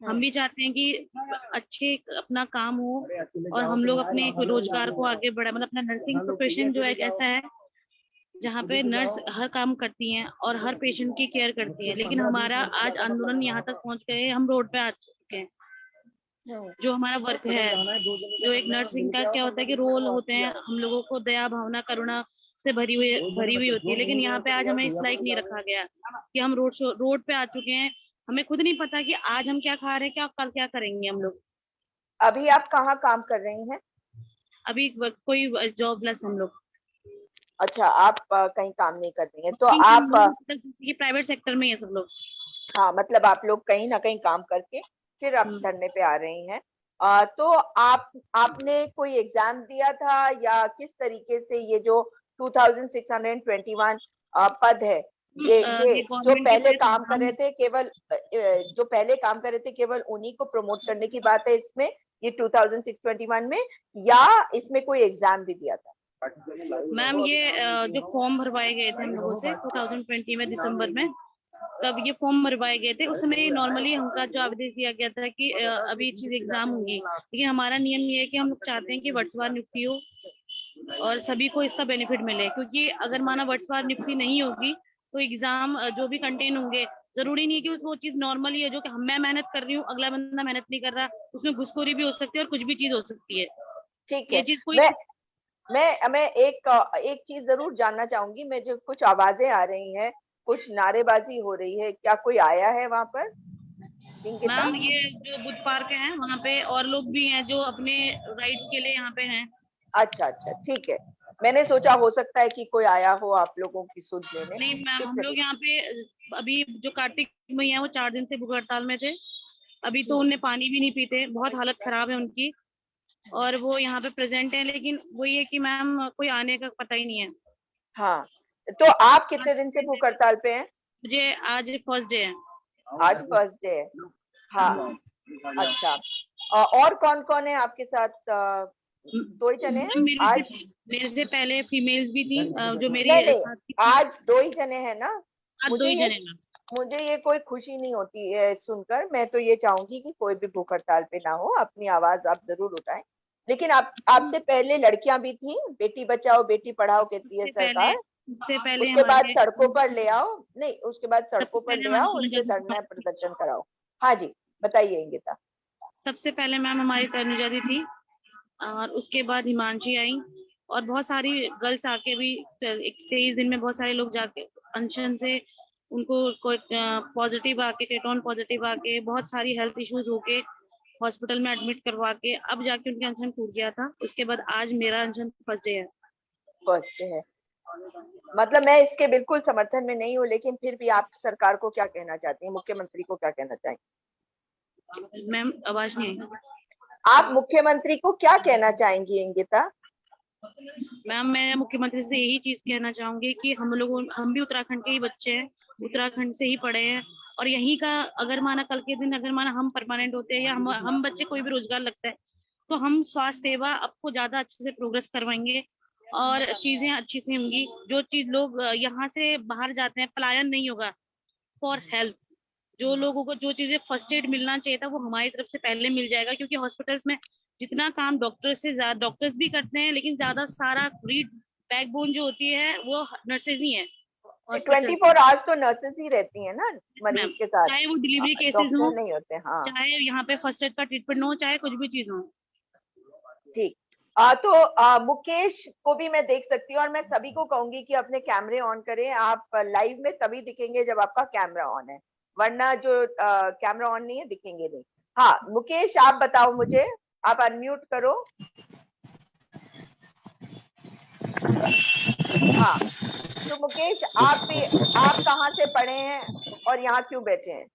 S5: हम भी चाहते हैं कि अच्छे अपना काम हो और हम लोग अपने एक रोजगार को आगे बढ़ाए। मतलब अपना नर्सिंग प्रोफेशन जो है एक ऐसा है जहाँ पे नर्स हर काम करती हैं और हर पेशेंट की केयर करती है, लेकिन हमारा आज आंदोलन यहाँ तक पहुँच गए, हम रोड पे आ चुके हैं। जो हमारा वर्क है, जो एक नर्सिंग का क्या होता है कि रोल होते हैं, हम लोगों को दया भावना करुणा से भरी हुई होती है, लेकिन यहाँ पे आज हमें इस लायक नहीं रखा गया कि हम रोड पे आ चुके हैं। हमें खुद नहीं पता कि आज हम क्या खा रहे हैं, क्या कल क्या करेंगे हम लोग।
S1: अभी आप कहाँ काम कर रही हैं?
S5: अभी कोई जॉबलेस हम लोग।
S1: अच्छा, आप कहीं काम नहीं कर रही हैं, तो आप
S5: प्राइवेट सेक्टर में है सब लोग।
S1: हाँ, मतलब आप लोग कहीं ना कहीं काम करके फिर आप धरने पे आ रही हैं। तो आपने कोई एग्जाम दिया था या किस तरीके से ये जो 2621 पद है, ये जो पहले काम कर रहे थे केवल उन्हीं को प्रमोट करने की बात है इसमें, ये 2621 में, या इसमें कोई एग्जाम भी दिया था?
S5: मैम ये जो फॉर्म भरवाए गए थे हम लोगों से 2020 में दिसंबर में, तब ये फॉर्म भरवाए गए थे। उसमें नॉर्मली हमका जो आदेश दिया गया था कि अभी चीज एग्जाम होंगी, लेकिन हमारा नियम ये है कि हम लोग चाहते हैं कि वर्षवार नियुक्ति हो और सभी को इसका बेनिफिट मिले, क्योंकि अगर माना वर्षवार नियुक्ति नहीं होगी तो एग्जाम जो भी कंटेन होंगे, जरूरी नहीं है कि वो चीज नॉर्मली है जो कि मैं मेहनत कर रही हूँ, अगला बंदा मेहनत नहीं कर रहा, उसमें घुसखोरी भी हो सकती है और कुछ भी चीज हो सकती है।
S1: ठीक है,
S5: ये चीज कोई
S1: मैं एक चीज जरूर जानना चाहूंगी। मुझे कुछ आवाजें आ रही हैं, कुछ नारेबाजी हो रही है, क्या कोई आया है वहां पर?
S5: मैम ये जो बुद्ध पार्क है वहाँ पे और लोग भी हैं जो अपने राइट्स के लिए यहाँ पे हैं।
S1: अच्छा अच्छा, ठीक है। मैंने सोचा हो सकता है कि कोई आया हो आप लोगों की सुध लेने।
S5: नहीं मैम, हम लोग यहाँ पे अभी जो कार्तिक मैया है वो 4 दिन से भूख हड़ताल में थे। अभी तो उन्हें पानी भी नहीं पीते, बहुत हालत खराब है उनकी, और वो यहाँ पे प्रेजेंट है, लेकिन वो ये कि मैम कोई आने का पता ही नहीं है।
S1: हाँ, तो आप कितने दिन से भूख हड़ताल पे हैं?
S5: मुझे आज फर्स्ट डे है।
S1: आज फर्स्ट डे है, हाँ। अच्छा, और कौन कौन है आपके साथ? 2 ही जने हैं आज?
S5: मेरे से पहले फीमेल्स भी थी जो मेरी
S1: नहीं, आज 2 ही जने हैं ना? मुझे ये कोई खुशी नहीं होती है सुनकर। मैं तो ये चाहूंगी कि कोई भी भूख हड़ताल पे ना हो, अपनी आवाज आप जरूर उठाएं। लेकिन आपसे पहले लड़कियां भी थी, बेटी बचाओ बेटी पढ़ाओ कहती है सरकार। उसके बाद सड़कों पर ले आओ, नहीं उसके बाद सड़कों पर ले आओ, उनसे धरना प्रदर्शन कराओ। हाँ जी, बताइए इंगिता।
S5: सबसे पहले मैम हमारी तनुजा दी थी, और उसके बाद हिमांशी आई, और बहुत सारी गर्ल्स आके भी 23 दिन में बहुत सारे लोग जाके अनशन से उनको पॉजिटिव आके, टेटोन पॉजिटिव आके, बहुत सारी हेल्थ इश्यूज होके हॉस्पिटल में एडमिट करवा के अब जाके उनके अनशन टूट गया था। उसके बाद आज मेरा अनशन फर्स्ट डे है।
S1: फर्स्ट डे है, मतलब मैं इसके बिल्कुल समर्थन में नहीं हूँ, लेकिन फिर भी आप सरकार को क्या कहना चाहती हैं, मुख्यमंत्री को क्या कहना चाहेंगे?
S5: मैम आवाज नहीं आई।
S1: आप मुख्यमंत्री को क्या कहना चाहेंगी इंगिता?
S5: मैम मैं मुख्यमंत्री से यही चीज कहना चाहूंगी कि हम भी उत्तराखंड के ही बच्चे हैं, उत्तराखंड से ही पढ़े हैं, और यहीं का अगर माना कल के दिन अगर माना हम परमानेंट होते हैं या हम बच्चे कोई भी रोजगार लगता है तो हम स्वास्थ्य सेवा आपको ज्यादा अच्छे से प्रोग्रेस करवाएंगे और चीजें अच्छी से होंगी। जो चीज लोग यहाँ से बाहर जाते हैं, पलायन नहीं होगा फॉर हेल्थ। जो लोगों को जो चीजें फर्स्ट एड मिलना चाहिए था वो हमारी तरफ से पहले मिल जाएगा, क्योंकि हॉस्पिटल्स में जितना काम डॉक्टर्स भी करते हैं, लेकिन ज्यादा सारा बैकबोन जो होती है वो नर्सेज ही है।
S1: 24 आवर्स तो नर्सेज ही रहती है ना मरीज के साथ,
S5: चाहे वो डिलीवरी केसेस हो,
S1: नहीं होते। हाँ,
S5: चाहे यहाँ पे फर्स्ट एड का ट्रीटमेंट हो, चाहे कुछ भी चीज हो।
S1: ठीक। तो मुकेश को भी मैं देख सकती हूँ, और मैं सभी को कहूंगी कि अपने कैमरे ऑन करें। आप लाइव में तभी दिखेंगे जब आपका कैमरा ऑन है, वरना जो कैमरा ऑन नहीं है दिखेंगे नहीं। हाँ मुकेश, आप बताओ मुझे, आप अनम्यूट करो। हाँ, तो मुकेश आप कहाँ से पढ़े हैं और यहाँ क्यों बैठे हैं?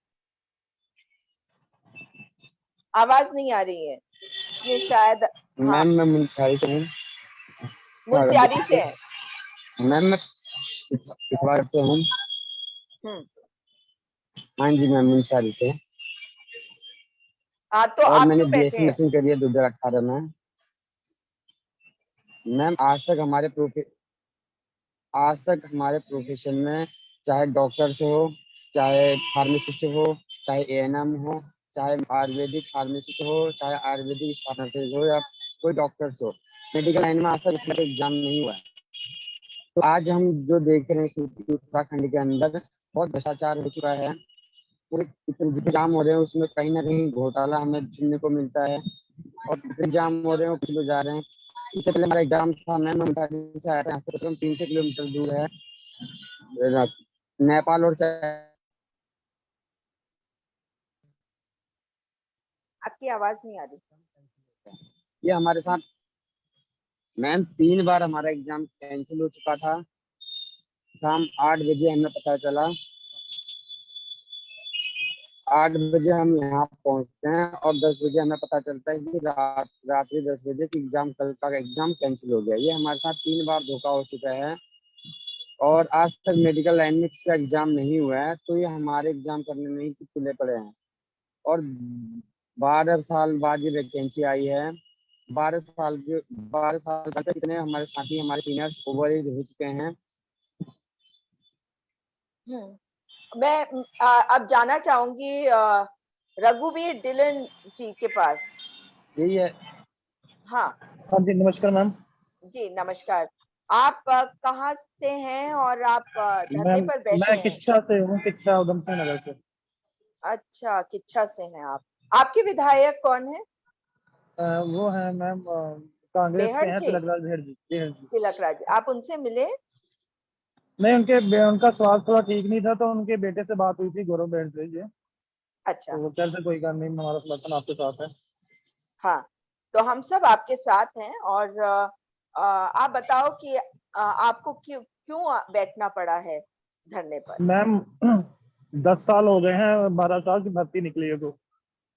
S1: आवाज नहीं आ रही है, ये शायद।
S4: मैम मैं मुंशियारी से हूँ।
S1: मुंशियारी से है?
S4: मैम मैं पिथौरागढ़ से हूँ। हाँ जी मैम, मुंशियारी से।
S1: हाँ, तो
S4: और
S1: आप
S4: मैंने
S1: क्यों बैठे
S4: बीएससी
S1: हैं?
S4: नर्सिंग करी है 2018 में।
S6: मैम आज तक हमारे प्रोफेशन में चाहे डॉक्टर से हो, चाहे फार्मासिस्ट हो, चाहे एएनएम हो, चाहे आयुर्वेदिक फार्मासिस्ट हो, चाहे आयुर्वेदिक फार्मासिस्ट हो या कोई डॉक्टर्स हो, मेडिकल लाइन में आज तक एग्जाम नहीं हुआ है। तो आज हम जो देख रहे हैं उत्तराखंड के अंदर बहुत भ्रष्टाचार हो चुका है। पूरे जितने एग्जाम हो रहे हैं उसमें कहीं ना कहीं घोटाला हमें सुनने को मिलता है और जितने एग्जाम हो रहे हैं कुछ लोग जा रहे हैं। इससे पहले हमारा एग्जाम था, मैं मुल्तान से आया था, यहाँ से करीब 300 किलोमीटर दूर है नेपाल और
S1: आपकी आवाज नहीं आ रही।
S6: ये हमारे साथ मैम 3 बार हमारा एग्जाम कैंसिल हो चुका था। शाम 8 बजे हमें पता चला, 8 बजे हम यहाँ पहुँचते हैं और 10 बजे हमें पता चलता है कि रात्रि 10 बजे की कल का एग्जाम कैंसिल हो गया। ये हमारे साथ 3 बार धोखा हो चुका है और आज तक मेडिकल लाइन में किसी का एग्जाम नहीं हुआ है। तो ये हमारे एग्जाम करने में ही तुले पड़े हैं और 12 साल बाद ये वैकेंसी आई है। 12 साल तक इतने हमारे साथी, हमारे सीनियर्स ओवर एज हो चुके हैं।
S1: मैं अब जाना चाहूंगी रघुवीर डिलन जी के पास।
S6: यही है।
S1: हाँ
S7: हाँ जी, नमस्कार मैम।
S1: जी नमस्कार। आप कहाँ से हैं और आप धरने पर बैठे
S7: मैं
S1: हैं?
S7: किच्छा से हूँ, किच्छा उधम सिंह नगर से।
S1: अच्छा, किच्छा से हैं आप। आपके विधायक कौन है?
S7: वो है मैम कांग्रेस के
S1: बेहड़
S7: हैं,
S1: जी?
S7: तिलकराज बेहड़ जी।
S1: तिलकराज, आप उनसे मिले?
S7: नहीं, उनका स्वास्थ्य थोड़ा ठीक नहीं था तो उनके बेटे से बात हुई थी, गौरव बेहड़ से जी।
S1: अच्छा
S7: तो वो कह रहे थे कोई काम नहीं, हमारा समर्थन आपके साथ है।
S1: हाँ, तो हम सब आपके साथ हैं और आप बताओ कि आपको क्यों बैठना पड़ा है धरने पर?
S7: मैम 10 साल हो गए हैं, 12 साल की भर्ती निकली है तो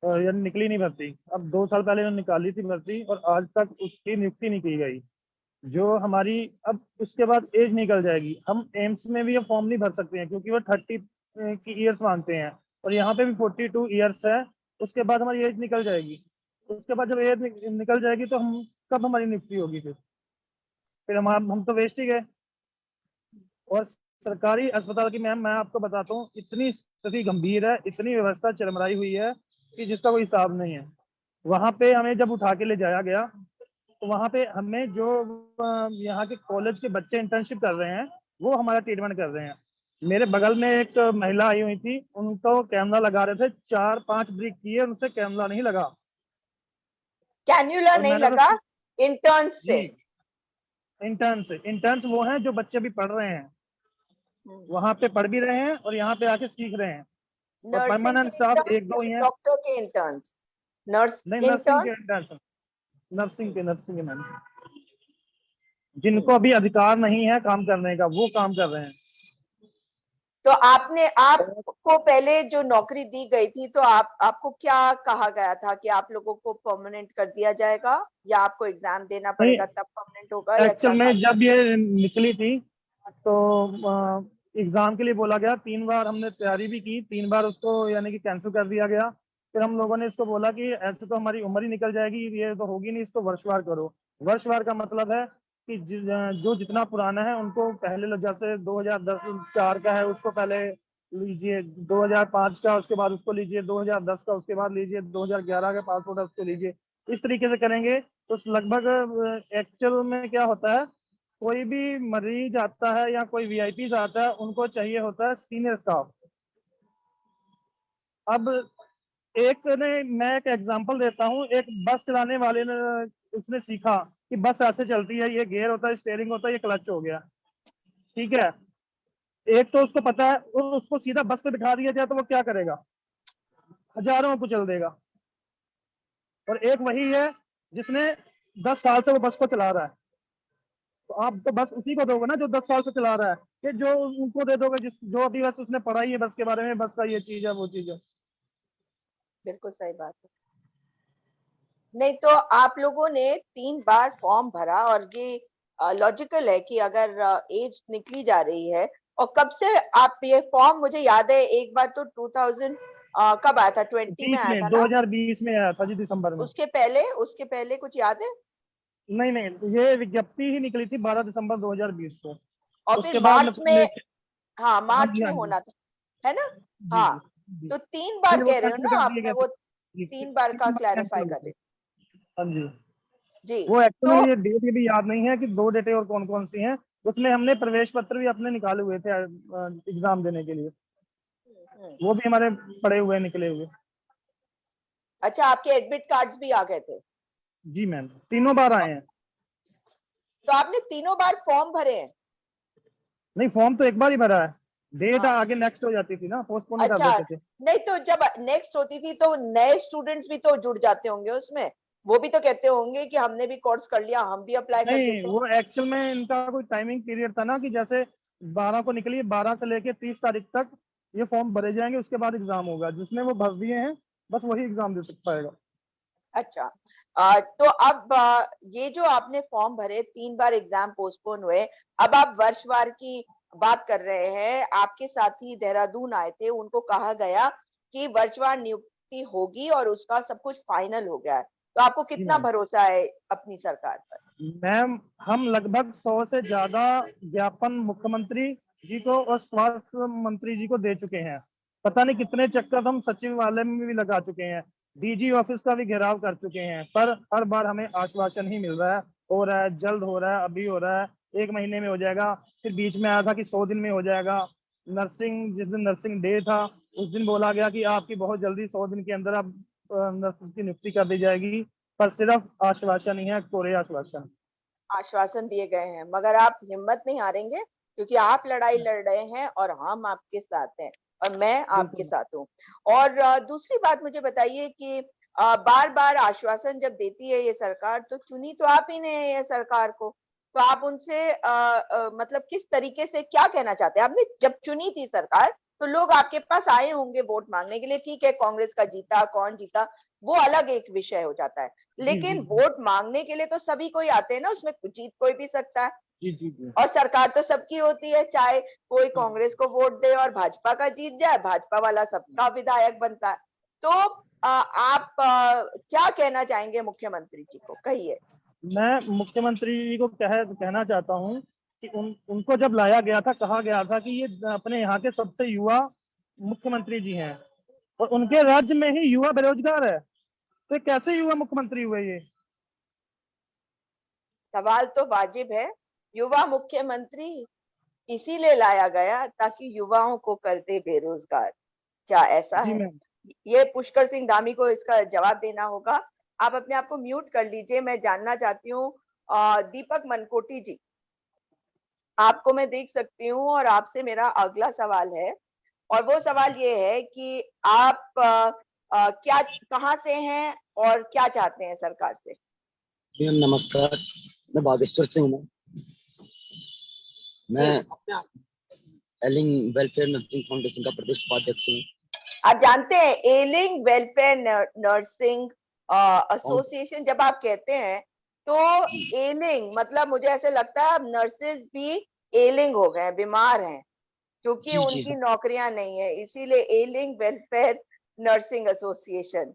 S7: यानी निकली नहीं भर्ती। अब 2 साल पहले उन्होंने निकाली थी भर्ती और आज तक उसकी नियुक्ति नहीं की गई। जो हमारी अब उसके बाद एज निकल जाएगी, हम एम्स में भी अब फॉर्म नहीं भर सकते हैं क्योंकि वो 30 की ईयर्स मांगते हैं और यहाँ पे भी 42 ईयर्स है। उसके बाद हमारी एज निकल जाएगी। उसके बाद जब एज निकल जाएगी तो हम कब हमारी नियुक्ति होगी? फिर हम तो वेस्ट ही गए। और सरकारी अस्पताल की मैम मैं आपको बताता हूँ, इतनी स्थिति गंभीर है, इतनी व्यवस्था चरमराई हुई है कि जिसका कोई हिसाब नहीं है। वहां पे हमें जब उठा के ले जाया गया तो वहां पे हमें जो यहाँ के कॉलेज के बच्चे इंटर्नशिप कर रहे हैं वो हमारा ट्रीटमेंट कर रहे हैं। मेरे बगल में एक महिला आई हुई थी, उनको कैमरा लगा रहे थे, 4-5 ब्रिक किए, उनसे कैमरा नहीं लगा।
S1: कैन्यूला नहीं लगा? इंटर्न्स से?
S7: इंटर्न्स वो हैं जो बच्चे भी पढ़ रहे हैं, वहां पे पढ़ भी रहे हैं और यहाँ पे आके सीख रहे हैं। और परमानेंट स्टाफ 1-2 ही हैं।
S1: डॉक्टर के इंटर्न्स?
S7: नहीं, नर्सिंग के मैम, जिनको अभी अधिकार नहीं है काम करने का, वो काम कर रहे हैं।
S1: तो आपको पहले जो नौकरी दी गई थी तो आपको क्या कहा गया था कि आप लोगों को परमानेंट कर दिया जाएगा या आपको एग्जाम देना पड़ेगा तब परमानेंट होगा?
S7: एक्चुअल में जब ये निकली थी तो एग्जाम के लिए बोला गया, 3 बार हमने तैयारी भी की, 3 बार उसको यानी कि कैंसिल कर दिया गया। फिर हम लोगों ने इसको बोला कि ऐसे तो हमारी उम्र ही निकल जाएगी, ये तो होगी नहीं, इसको वर्षवार करो। वर्षवार का मतलब है कि जो जितना पुराना है उनको पहले, जैसे 2010-4 का है उसको पहले लीजिए, 2005 का उसके बाद उसको लीजिए, 2010 का उसके बाद लीजिए, 2011 का पासपोर्ट है उसको लीजिए। इस तरीके से करेंगे तो लगभग एक्चुअल में क्या होता है, कोई भी मरीज आता है या कोई वीआईपी आता है, उनको चाहिए होता है सीनियर स्टाफ। अब मैं एक एग्जांपल देता हूँ, एक बस चलाने वाले ने उसने सीखा कि बस ऐसे चलती है, ये गियर होता है, स्टीयरिंग होता है, ये क्लच हो गया, ठीक है। एक तो उसको पता है, उसको सीधा बस पे बिठा दिया जाए तो वो क्या करेगा? हजारों में कुचल देगा। और एक वही है जिसने 10 साल से वो बस को चला रहा है, तो आप तो बस उसी को दोगे ना जो 10 साल से चला रहा है, कि जो उनको दे दोगे जो अभी बस उसने पढ़ा ही है बस के बारे में, बस का ये चीज है वो चीज है।
S1: बिल्कुल सही बात है। नहीं तो आप लोगों ने 3 बार फॉर्म भरा और ये लॉजिकल है कि अगर एज निकली जा रही है। और कब से आप ये फॉर्म, मुझे याद है एक बार तो 2000 कब आया था? 20 में आया था ना?
S7: 2020 में आया था जी, दिसंबर में।
S1: उसके पहले कुछ याद है?
S7: नहीं नहीं, ये विज्ञप्ति ही निकली थी 12 दिसंबर 2020 को।
S1: और
S7: उसके
S1: फिर
S7: बाद
S1: मार्च में, हाँ
S7: हाँ
S1: मार्च
S7: जी,
S1: में
S7: हाँ जी,
S1: होना था, है ना?
S7: जी
S1: हाँ,
S7: जी जी।
S1: तो 3 बार
S7: फिर वो
S1: कह रहे हो
S7: कैंसिल
S1: ना
S7: कर
S1: आप,
S7: दिए
S1: मैं
S7: गए
S1: वो
S7: थे जी,
S1: 3 बार का
S7: 3 बार
S1: क्लैरिफाई
S7: कैंसिल हो
S1: कर
S7: गए थे।
S1: देती।
S7: हाँ जी,
S1: जी,
S7: वो एक्चुअल
S1: तो
S7: में ये डेट भी याद नहीं है कि 2 डेटें और कौन कौन सी हैं। उसमें हमने प्रवेश पत्र भी अपने निकाले हुए थे एग्जाम देने के लिए, वो भी हमारे पड़े हुए निकले हुए।
S1: अच्छा, आपके एडमिट कार्ड्स भी आ गए थे?
S7: जी मैम, तीनों बार आए हैं।
S1: तो आपने तीनों बार फॉर्म भरे हैं?
S7: नहीं, फॉर्म तो एक बार ही भरा है, डेट
S1: हाँ,
S7: आगे नेक्स्ट हो जाती थी ना, पोस्टपोन कर
S1: अच्छा,
S7: देते थे।
S1: नहीं तो जब नेक्स्ट होती थी तो नए स्टूडेंट्स भी तो जुड़ जाते होंगे उसमें, वो भी तो कहते होंगे कि हमने भी कोर्स कर लिया, हम भी अप्लाई कर
S7: नहीं,
S1: देते हैं।
S7: वो एक्चुअल में इनका कोई टाइमिंग पीरियड था ना, कि जैसे 12 को निकली, 12 से लेके 30 तारीख तक ये फॉर्म भरे जाएंगे, उसके बाद एग्जाम होगा। जिसने वो भर दिए हैं बस वही एग्जाम दे सकता पाएगा।
S1: अच्छा, तो अब ये जो आपने फॉर्म भरे, 3 बार एग्जाम पोस्टपोन हुए, अब आप वर्षवार की बात कर रहे हैं। आपके साथी देहरादून आए थे, उनको कहा गया कि वर्षवार नियुक्ति होगी और उसका सब कुछ फाइनल हो गया है, तो आपको
S7: जी
S1: कितना
S7: मैम,
S1: भरोसा है अपनी सरकार पर?
S7: मैम हम लगभग 100 से ज्यादा ज्ञापन मुख्यमंत्री जी को और स्वास्थ्य मंत्री जी को दे चुके हैं। पता नहीं कितने चक्कर हम सचिवालय में भी लगा चुके हैं, डीजी ऑफिस का भी घेराव कर चुके हैं, पर हर बार हमें आश्वासन ही मिल रहा है, हो रहा है, जल्द हो रहा है, अभी हो रहा है, 1 महीने में हो जाएगा। फिर बीच में आया था कि 100 दिन में हो जाएगा। नर्सिंग, जिस दिन नर्सिंग डे था उस दिन बोला गया कि आपकी बहुत जल्दी 100 दिन के अंदर अब नर्स की नियुक्ति कर दी जाएगी, पर सिर्फ आश्वासन ही है, कोरे आश्वासन।
S1: आश्वासन दिए गए हैं, मगर आप हिम्मत नहीं हारेंगे, क्योंकि आप लड़ाई लड़ रहे हैं और हम आपके साथ हैं और मैं आपके
S7: बिल्कुल।
S1: साथ हूँ। और दूसरी बात मुझे बताइए कि बार बार आश्वासन जब देती है ये सरकार, तो चुनी तो आप ही ने है ये सरकार को, तो आप उनसे मतलब किस तरीके से क्या कहना चाहते हैं? आपने जब चुनी थी सरकार तो लोग आपके पास आए होंगे वोट मांगने के लिए, ठीक है, कांग्रेस का जीता, कौन जीता, वो अलग एक विषय हो जाता है,
S7: जी जी
S1: लेकिन
S7: जी
S1: वोट मांगने के लिए तो सभी कोई आते हैं ना, उसमें जीत कोई भी सकता है,
S7: जी जी जी।
S1: और सरकार तो सबकी होती है, चाहे कोई कांग्रेस को वोट दे और भाजपा का जीत जाए, भाजपा वाला सबका विधायक बनता है। तो आप क्या कहना चाहेंगे मुख्यमंत्री जी को, कहिए।
S7: मैं मुख्यमंत्री जी को कहना चाहता हूँ कि उनको जब लाया गया था, कहा गया था कि ये अपने यहाँ के सबसे युवा मुख्यमंत्री जी हैं, और उनके राज्य में ही युवा बेरोजगार है, तो ये कैसे युवा मुख्यमंत्री हुए ये?
S1: सवाल तो वाजिब है। युवा मुख्यमंत्री इसीलिए लाया गया ताकि युवाओं को कर दे बेरोजगार, क्या ऐसा
S7: जी
S1: है?
S7: मैम।
S1: ये पुष्कर सिंह धामी को इसका जवाब देना होगा। आप अपने आप को म्यूट कर लीजिए, मैं जानना चाहती हूँ दीपक मनकोटी जी, आपको मैं देख सकती हूँ और आपसे मेरा अगला सवाल है, और वो सवाल ये है कि आप क्या, कहाँ से हैं और क्या चाहते हैं सरकार से?
S8: मैम नमस्कार, मैं बागेश्वर से हूँ। मैं एलिंग वेलफेयर नर्सिंग फाउंडेशन का प्रदेश उपाध्यक्ष हूँ।
S1: आप जानते हैं एलिंग वेलफेयर नर्सिंग एसोसिएशन जब आप कहते हैं तो एलिंग मतलब मुझे ऐसे लगता है अब नर्सेज भी एलिंग हो गए, बीमार हैं, क्योंकि
S8: जी जी
S1: उनकी नौकरियां नहीं है, इसीलिए एलिंग वेलफेयर नर्सिंग एसोसिएशन।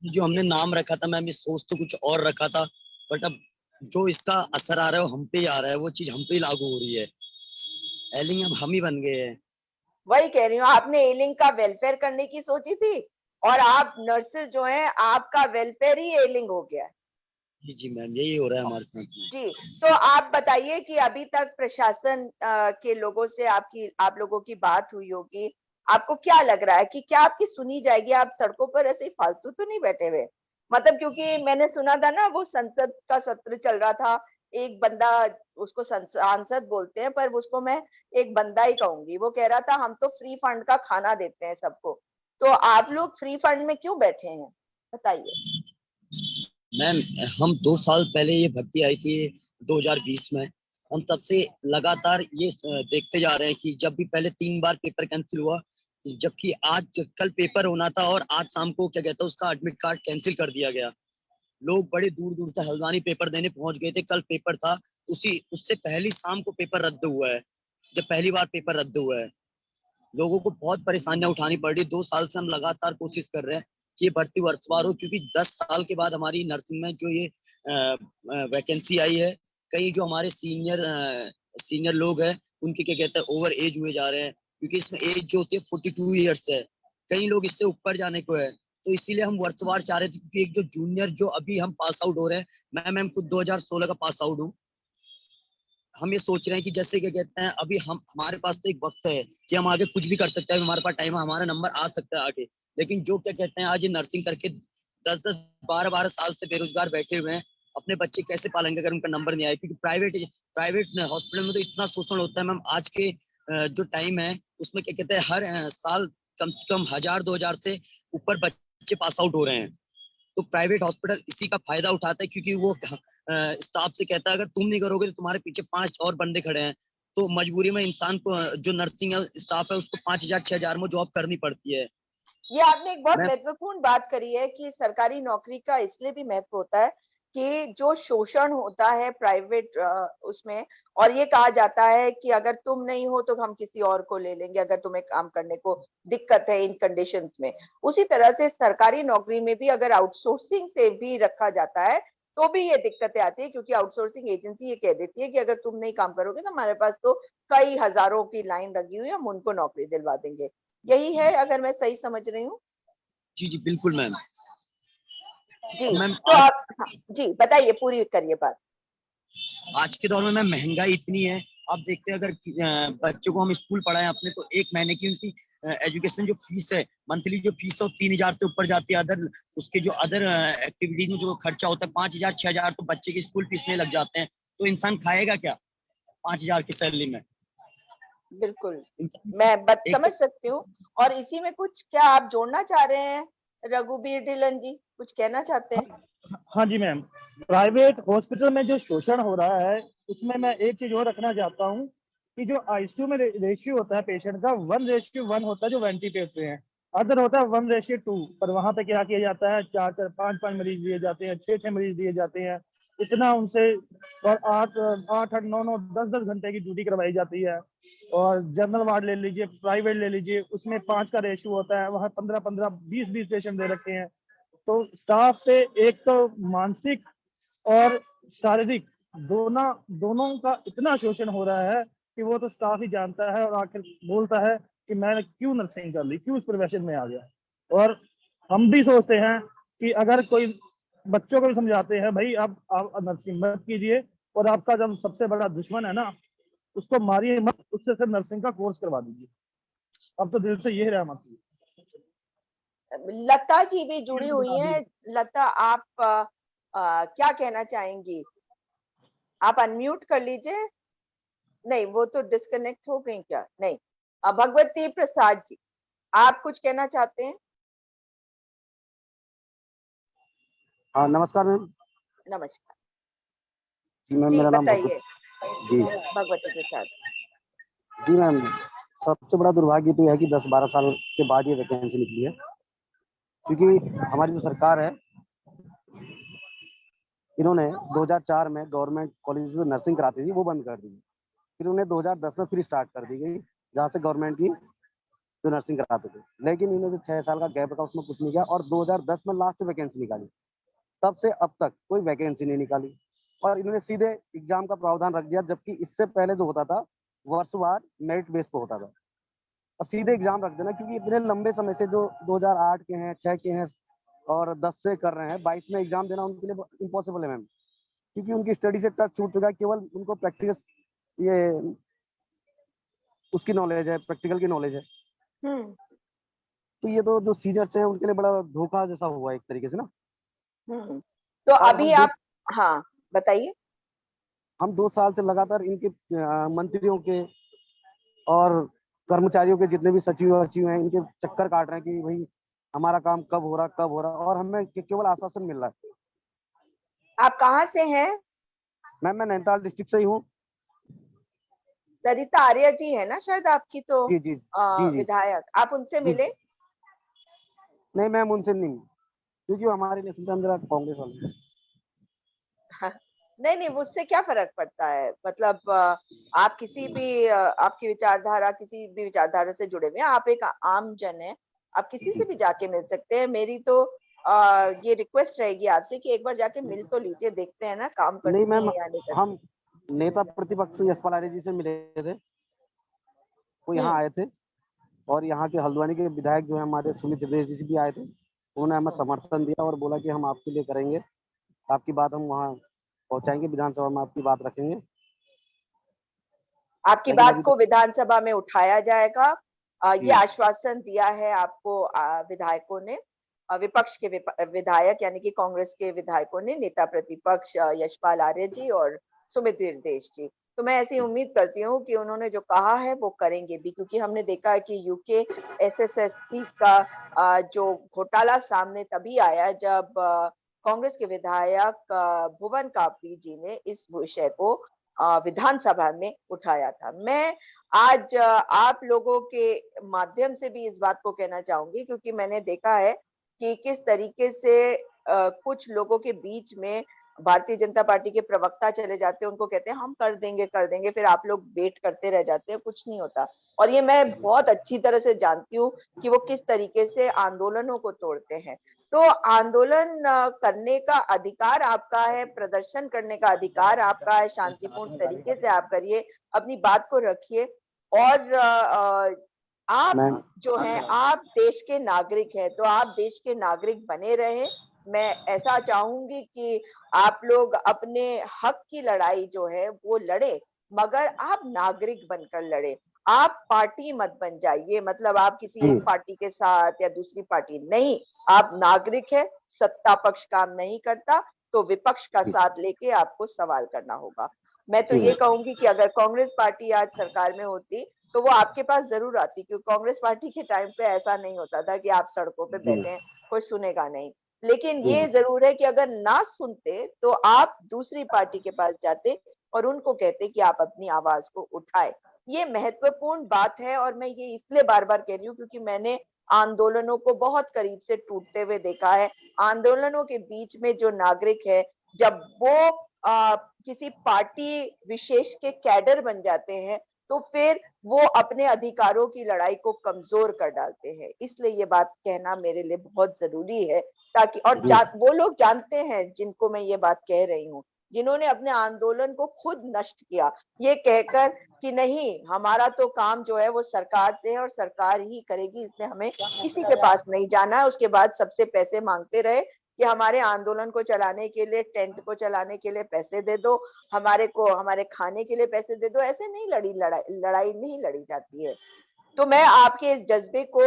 S8: जो हमने नाम रखा था मैम, ये सोच तो कुछ और रखा था, बट अब जो इसका असर आ रहा है वो हम पे ही आ रहा है, वो चीज हम पे ही लागू हो रही है। एलिंग अब हम ही बन गए हैं।
S1: वही कह रही हूँ, आपने एलिंग का वेलफेयर करने की सोची थी और आप नर्सेज जो हैं आपका वेलफेयर ही एलिंग हो गया है।
S8: जी जी मैम, यही हो रहा है हमारे साथ में।
S1: जी, तो आप बताइए कि अभी तक प्रशासन के लोगों से आप लोगों की बात हुई होगी, आपको क्या लग रहा है कि क्या आपकी सुनी जाएगी? आप सड़कों पर ऐसे ही फालतू तो नहीं बैठे हुए? मतलब क्योंकि मैंने सुना था ना, वो संसद का सत्र चल रहा था, एक बंदा, उसको सांसद बोलते हैं पर उसको मैं एक बंदा ही कहूंगी, वो कह रहा था हम तो फ्री फंड का खाना देते हैं सबको, तो आप लोग फ्री फंड में क्यों बैठे हैं, बताइए।
S8: मैम हम 2 साल पहले ये भर्ती आई थी 2020 में, हम तब से लगातार ये देखते जा रहे हैं कि जब भी पहले 3 बार पेपर कैंसिल हुआ, जबकि आज कल पेपर होना था और आज शाम को क्या कहता है उसका एडमिट कार्ड कैंसिल कर दिया गया। लोग बड़े दूर दूर से हल्द्वानी पेपर देने पहुंच गए थे, कल पेपर था, उससे पहली शाम को पेपर रद्द हुआ है, जब पहली बार पेपर रद्द हुआ है। लोगों को बहुत परेशानियां उठानी पड़ रही। 2 साल से हम लगातार कोशिश कर रहे हैं कि ये भर्ती वर्षवार हो, क्योंकि 10 साल के बाद हमारी नर्सिंग में जो ये वैकेंसी आई है। कई जो हमारे सीनियर लोग हैं उनके क्या कहते हैं ओवर एज हुए जा रहे हैं, क्योंकि इसमें एज जो होती है 42 ईयर्स है, कई लोग इससे ऊपर जाने को है। तो इसीलिए हम वर्षवार चाह रहे थे, क्योंकि एक जो जूनियर जो अभी हम पास आउट हो रहे हैं, मैं खुद 2016 का पास आउट हूँ। हम ये सोच रहे हैं कि जैसे क्या कहते हैं अभी हमारे पास तो एक वक्त है कि हम आगे कुछ भी कर सकते हैं, हमारे पास टाइम है, हमारा नंबर आ सकता है आगे। लेकिन जो क्या कहते हैं आज ये नर्सिंग करके 10-10 12-12 साल से बेरोजगार बैठे हुए हैं, अपने बच्चे कैसे पालेंगे अगर उनका नंबर नहीं आए? क्योंकि प्राइवेट हॉस्पिटल में तो इतना शोषण होता है मैम। आज के जो टाइम है उसमें क्या कहते हैं हर साल कम से कम 1000-2000 से ऊपर बच्चे पास आउट हो रहे हैं। तो प्राइवेट हॉस्पिटल इसी का फायदा उठाता है, क्योंकि वो स्टाफ से कहता है अगर तुम नहीं करोगे तो तुम्हारे पीछे 5 और बंदे खड़े हैं। तो मजबूरी में इंसान को जो नर्सिंग स्टाफ है उसको 5000-6000 में जॉब करनी पड़ती है।
S1: ये आपने एक बहुत महत्वपूर्ण बात करी है कि सरकारी नौकरी का इसलिए भी महत्व होता है कि जो शोषण होता है प्राइवेट उसमें, और ये कहा जाता है कि अगर तुम नहीं हो तो हम किसी और को ले लेंगे अगर तुम्हें काम करने को दिक्कत है इन कंडीशंस में। उसी तरह से सरकारी नौकरी में भी अगर आउटसोर्सिंग से भी रखा जाता है तो भी ये दिक्कतें आती है, क्योंकि आउटसोर्सिंग एजेंसी ये कह देती है कि अगर तुम नहीं काम करोगे तो हमारे पास तो कई हजारों की लाइन लगी हुई है, हम उनको नौकरी दिलवा देंगे। यही है अगर मैं सही समझ रही हूँ?
S8: जी जी बिल्कुल मैम।
S1: जी
S8: मैम
S1: तो आप जी बताइए, पूरी करिए बात।
S8: आज के दौर में मैम महंगाई इतनी है, आप देखते हैं अगर बच्चों को हम स्कूल पढ़ाएं अपने तो एक महीने की उनकी एजुकेशन जो फीस है, मंथली जो फीस है वो 3000 से ऊपर जाती है। उसके जो अदर एक्टिविटीज में जो खर्चा होता है 5000-6000 तो बच्चे की स्कूल फीस में लग जाते हैं। तो इंसान खाएगा क्या 5000 की सैलरी में?
S1: बिल्कुल मैं बात समझ सकती हूँ। और इसी में कुछ क्या आप जोड़ना चाह रहे हैं रघुबीर ढिल्लन जी, कुछ कहना चाहते हैं?
S7: हाँ जी मैम, प्राइवेट हॉस्पिटल में जो शोषण हो रहा है उसमें मैं एक चीज और रखना चाहता हूँ कि जो आईसीयू में रेशियो होता है पेशेंट का 1:1 होता है जो वेंटिलेटर पे है, अदर होता है 1:2। पर वहां पे क्या किया जाता है 4-4 5-5 मरीज दिए जाते हैं, 6-6 मरीज दिए जाते हैं, इतना उनसे, और 8-8 9-9 10-10 घंटे की ड्यूटी करवाई जाती है। और जनरल वार्ड ले लीजिए, प्राइवेट ले लीजिए, उसमें 5 का रेशियो होता है, वहाँ 15-15 20-20 पेशेंट दे रखे हैं। तो स्टाफ पे एक तो मानसिक और शारीरिक दोनों का इतना शोषण हो रहा है कि वो तो स्टाफ ही जानता है, और आखिर बोलता है कि मैंने क्यों नर्सिंग कर ली, क्यों इस प्रोफेशन में आ गया। और हम भी सोचते हैं कि अगर कोई बच्चों को भी समझाते हैं भाई आप नर्सिंग मत कीजिए, और आपका जब सबसे बड़ा दुश्मन है ना उसको मारिए मत, उससे सिर्फ नर्सिंग का कोर्स करवा दीजिए। अब तो दिल से यही रहमत हुई।
S1: लता जी भी जुड़ी हुई हैं। लता आप क्या कहना चाहेंगी? आप अनम्यूट कर लीजिए। नहीं, वो तो डिस्कनेक्ट हो गई क्या? नहीं। भगवती प्रसाद जी, आप कुछ कहना चाहते हैं?
S9: हाँ नमस्कार मैम।
S1: नमस्कार
S9: जी मैम,
S1: जी,
S9: मेरा नाम
S1: बताइए
S9: जी
S1: भगवती प्रसाद।
S9: जी मैम, सबसे बड़ा दुर्भाग्य तो यह है कि 10-12 साल के बाद ये वैकेंसी निकली है, क्योंकि हमारी जो सरकार है इन्होंने 2004 में गवर्नमेंट कॉलेज में नर्सिंग कराती थी वो बंद कर दी, फिर उन्हें 2010 में फिर स्टार्ट कर दी गई जहाँ से गवर्नमेंट की जो नर्सिंग कराते थे। लेकिन इन्होंने जो 6 साल का गैप रखा उसमें कुछ नहीं किया, और 2010 में लास्ट वैकेंसी निकाली, तब से अब तक कोई वैकेंसी नहीं निकाली, और इन्होंने सीधे एग्जाम का प्रावधान रख दिया, जबकि इससे पहले जो होता था वर्षवार मेरिट बेस पे होता था, और सीधे एग्जाम रख देना। क्योंकि इतने लंबे समय से जो 2008 के हैं, 6 के हैं और 10 से कर रहे हैं, 22 में एग्जाम देना उनके लिए इम्पॉसिबल है मैम, क्योंकि उनकी स्टडी से टच छूट चुका है। केवल उनको प्रैक्टिस ये उसकी नॉलेज है, प्रैक्टिकल की नॉलेज है। तो ये तो जो सीनियर्स हैं उनके लिए बड़ा धोखा जैसा हुआ एक तरीके से ना।
S1: तो
S9: और
S1: अभी आप हाँ बताइए।
S9: हम 2 साल से लगातार इनके मंत्रियों के और कर्मचारियों के जितने भी सचिव हैं इनके चक्कर काट रहे हैं कि भाई हमारा काम कब हो रहा, और हमें केवल आश्वासन मिल रहा है।
S1: आप कहाँ से हैं?
S9: मैम मैं नैनीताल डिस्ट्रिक्ट से ही हूँ।
S1: सरिता आर्या जी है ना शायद आपकी तो
S9: जी जी जी जी
S1: विधायक, आप उनसे मिले?
S9: नहीं मैम, उनसे नहीं, क्योंकि हमारे नेशनल के अंदर कांग्रेस वाले।
S1: नहीं नहीं, उससे क्या फर्क पड़ता है? मतलब आप किसी भी आपकी विचारधारा किसी भी विचारधारा से जुड़े हुए हैं, आप एक आम जन है, आप किसी से भी जाके मिल सकते हैं। मेरी तो ये रिक्वेस्ट रहेगी आपसे कि एक बार जाके मिल तो लीजिए, देखते हैं ना काम
S9: नहीं
S1: करती
S9: मैम,
S1: है या नहीं करती।
S9: हम नेता प्रतिपक्ष यशपाल आर्य जी से मिले थे, वो यहाँ आए थे, और यहाँ के हल्द्वानी के विधायक जो है हमारे सुमित त्रिवेदी जी भी आए थे। उन्होंने हमें समर्थन दिया और बोला कि हम आपके लिए करेंगे, आपकी बात हम वहाँ पहुंचाएंगे, विधानसभा में आपकी बात रखेंगे।
S1: आपकी
S9: लेकिन
S1: बात
S9: अभी
S1: को
S9: तक
S1: विधानसभा में उठाया जाएगा। ये
S9: जी
S1: आश्वासन दिया है आपको विधायकों ने, विपक्ष के विधायक यानी कि कांग्रेस के विधायकों ने, नेता प्रतिपक्ष यशपाल आर्य जी और सुमित देश जी। तो मैं ऐसी उम्मीद करती हूँ कि उन्होंने जो कहा है वो करेंगे भी, क्योंकि हमने देखा है कि यूके एसएससी का जो घोटाला सामने तभी आया जब कांग्रेस के विधायक भुवन कापी जी ने इस विषय को विधानसभा में उठाया था। मैं आज आप लोगों के माध्यम से भी इस बात को कहना चाहूंगी, क्योंकि मैंने देखा है कि किस तरीके से कुछ लोगों के बीच में भारतीय जनता पार्टी के प्रवक्ता चले जाते हैं, उनको कहते हैं हम कर देंगे, फिर आप लोग वेट करते रह जाते हैं, कुछ नहीं होता। और ये मैं बहुत अच्छी तरह से जानती हूँ कि वो किस तरीके से आंदोलनों को तोड़ते हैं। तो आंदोलन करने का अधिकार आपका है, प्रदर्शन करने का अधिकार आपका है, शांतिपूर्ण तरीके से आप करिए, अपनी बात को रखिए। और आप
S9: मैम,
S1: जो हैं, आप देश के नागरिक हैं, तो आप देश के नागरिक बने रहे। मैं ऐसा चाहूंगी कि आप लोग अपने हक की लड़ाई जो है वो लड़े, मगर आप नागरिक बनकर लड़े। आप पार्टी मत बन जाइए, मतलब आप किसी एक पार्टी के साथ या दूसरी पार्टी नहीं, आप नागरिक है। सत्ता पक्ष काम नहीं करता तो विपक्ष का साथ लेके आपको सवाल करना होगा। मैं तो ये कहूंगी कि अगर कांग्रेस पार्टी आज सरकार में होती तो वो आपके पास जरूर आती, क्योंकि कांग्रेस पार्टी के टाइम पे ऐसा नहीं होता था कि आप सड़कों पे बैठे हैं, कोई सुनेगा नहीं। लेकिन ये जरूर है कि अगर ना सुनते तो आप दूसरी पार्टी के पास जाते और उनको कहते कि आप अपनी आवाज को उठाए। ये महत्वपूर्ण बात है, और मैं ये इसलिए बार बार कह रही हूँ क्योंकि मैंने आंदोलनों को बहुत करीब से टूटते हुए देखा है। आंदोलनों के बीच में जो नागरिक है, जब वो किसी पार्टी विशेष के कैडर बन जाते हैं तो फिर वो अपने अधिकारों की लड़ाई को कमजोर कर डालते हैं। इसलिए ये बात कहना मेरे लिए बहुत जरूरी है, ताकि और वो लोग जानते हैं जिनको मैं ये बात कह रही हूँ, जिन्होंने अपने आंदोलन को खुद नष्ट किया, ये कहकर कि नहीं हमारा तो काम जो है वो सरकार से है और सरकार ही करेगी, इसलिए हमें किसी के पास नहीं जाना है। उसके बाद सबसे पैसे मांगते रहे कि हमारे आंदोलन को चलाने के लिए, टेंट को चलाने के लिए पैसे दे दो, हमारे खाने के लिए पैसे दे दो। ऐसे नहीं लड़ाई नहीं लड़ी जाती है। तो मैं आपके इस जज्बे को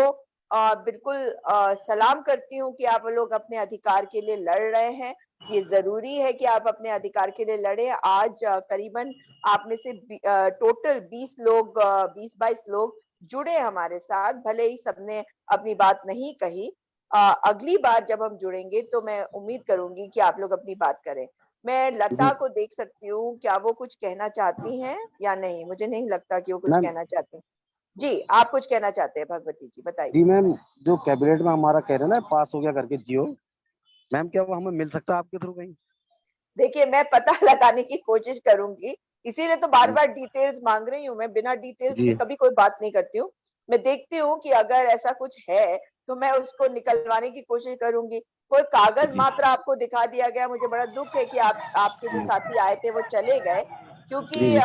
S1: बिल्कुल सलाम करती हूँ कि आप लोग अपने अधिकार के लिए लड़ रहे हैं। ये जरूरी है कि आप अपने अधिकार के लिए लड़े। आज करीबन आप में से टोटल 20-22 लोग जुड़े हमारे साथ, भले ही सबने अपनी बात नहीं कही। अगली बार जब हम जुड़ेंगे तो मैं उम्मीद करूंगी कि आप लोग अपनी बात करें। मैं लता को देख सकती हूँ, क्या वो कुछ कहना चाहती हैं या नहीं? मुझे नहीं लगता कि वो कुछ
S9: मैम,
S1: कहना चाहती हैं। जी, आप कुछ कहना चाहते हैं भगवती जी, बताइए।
S9: जी मैम, जो कैबिनेट में हमारा कह रहे हैं ना पास हो गया करके जियो, मैम क्या वो हमें मिल सकता है आपके थ्रू कहीं?
S1: देखिए, मैं पता लगाने की कोशिश करूंगी, इसीलिए तो बार बार डिटेल्स मांग रही हूँ। मैं बिना डिटेल्स के
S9: जी
S1: कभी कोई बात नहीं करती हूँ। मैं देखती हूँ कि अगर ऐसा कुछ है तो मैं उसको निकलवाने की कोशिश करूंगी। कोई कागज
S9: जी
S1: मात्र आपको दिखा दिया गया, मुझे बड़ा दुख है कि आपके जो साथी आए थे वो चले गए, क्योंकि
S9: जी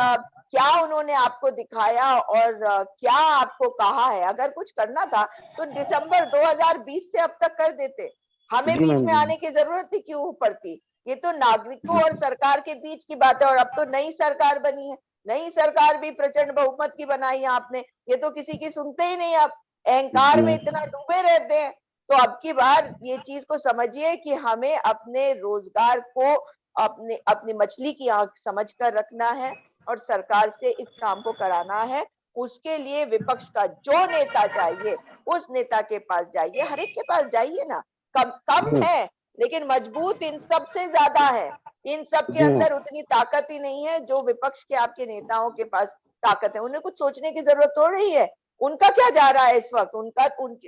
S1: क्या उन्होंने आपको दिखाया और क्या आपको कहा है। अगर कुछ करना था तो दिसंबर 2020 से अब तक कर देते, हमें
S9: जी
S1: बीच
S9: मैम,
S1: में आने की जरूरत ही क्यों पड़ती। ये तो नागरिकों और सरकार के बीच की बात है। और अब तो नई सरकार बनी है, नई सरकार भी प्रचंड बहुमत की बनाई है आपने, ये तो किसी की सुनते ही नहीं। आप अहंकार में इतना डूबे रहते हैं। तो अब की बार ये चीज को समझिए कि हमें अपने रोजगार को, अपने अपनी मछली की आंख समझ कर रखना है और सरकार से इस काम को कराना है। उसके लिए विपक्ष का जो नेता चाहिए उस नेता के पास जाइए, हर एक के पास जाइए ना। कम कम
S9: जी
S1: है लेकिन मजबूत इन सब से ज्यादा है। इन सब के
S9: जी
S1: अंदर उतनी ताकत ही नहीं है जो विपक्ष के आपके नेताओं के पास ताकत है। उन्हें कुछ सोचने की जरूरत हो रही है। उनका क्या जा रहा है इस वक्त,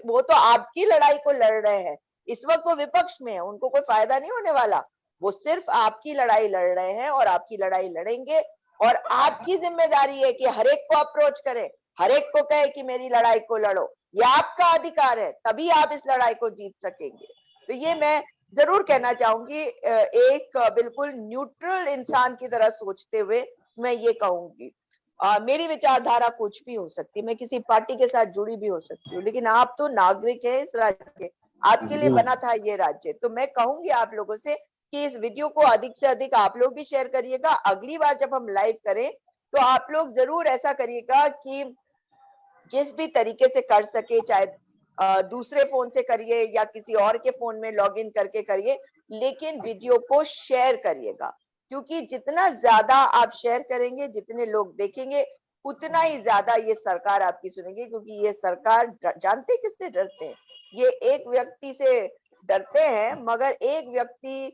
S1: वो तो आपकी लड़ाई को लड़ रहे हैं। इस वक्त वो विपक्ष में है, उनको कोई फायदा नहीं होने वाला। वो सिर्फ आपकी लड़ाई लड़ रहे हैं और आपकी लड़ाई लड़ेंगे। और आपकी जिम्मेदारी है कि हर एक को अप्रोच करें, हर एक को कहे कि मेरी लड़ाई को लड़ो। ये आपका अधिकार है, तभी आप इस लड़ाई को जीत सकेंगे। तो ये मैं जरूर कहना चाहूंगी, एक बिल्कुल न्यूट्रल इंसान की तरह सोचते हुए मैं ये कहूंगी। मेरी विचारधारा कुछ भी हो सकती है, मैं किसी पार्टी के साथ जुड़ी भी हो सकती हूँ, लेकिन आप तो नागरिक है इस राज्य के, आपके लिए बना था ये राज्य। तो मैं कहूंगी आप लोगों से कि इस वीडियो को अधिक से अधिक आप लोग भी शेयर करिएगा। अगली बार जब हम लाइव करें तो आप लोग जरूर ऐसा करिएगा कि जिस भी तरीके से कर सके, चाहे दूसरे फोन से करिए या किसी और के फोन में लॉगिन करके करिए, लेकिन वीडियो को शेयर करिएगा, क्योंकि जितना ज्यादा आप शेयर करेंगे, जितने लोग देखेंगे, उतना ही ज्यादा ये सरकार आपकी सुनेगी। क्योंकि ये सरकार जानते किससे डरते हैं? ये एक व्यक्ति से डरते हैं, मगर एक व्यक्ति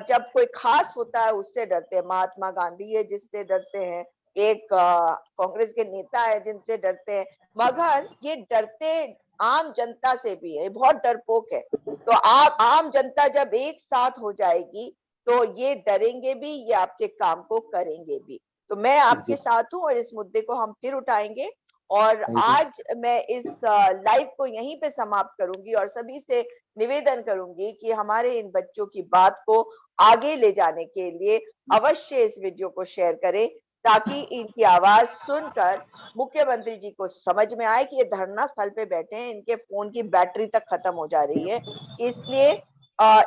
S1: जब कोई खास होता है उससे डरते हैं। महात्मा गांधी है जिससे डरते हैं, एक कांग्रेस के नेता है जिनसे डरते हैं, मगर ये डरते आम जनता से भी है, बहुत डरपोक है। तो आप आम जनता जब एक साथ हो जाएगी तो ये डरेंगे भी, ये आपके काम को करेंगे भी। तो मैं आपके साथ हूं और इस मुद्दे को हम फिर उठाएंगे। और आज मैं इस लाइव को यहीं पे समाप्त करूंगी और सभी से निवेदन करूंगी कि हमारे इन बच्चों की बात को आगे ले जाने के लिए अवश्य इस वीडियो को शेयर करें, ताकि इनकी आवाज सुनकर मुख्यमंत्री जी को समझ में आए कि ये धरना स्थल पे बैठे हैं, इनके फोन की बैटरी तक खत्म हो जा रही है। इसलिए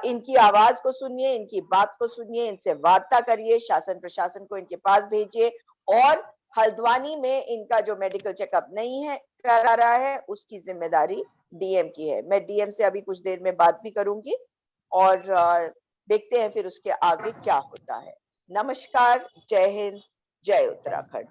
S1: इनकी आवाज को सुनिए, इनकी बात को सुनिए, इनसे वार्ता करिए, शासन प्रशासन को इनके पास भेजिए। और हल्द्वानी में इनका जो मेडिकल चेकअप नहीं है करा रहा है, उसकी जिम्मेदारी डीएम की है। मैं डीएम से अभी कुछ देर में बात भी करूंगी और देखते हैं फिर उसके आगे क्या होता है। नमस्कार, जय हिंद, जय उत्तराखंड।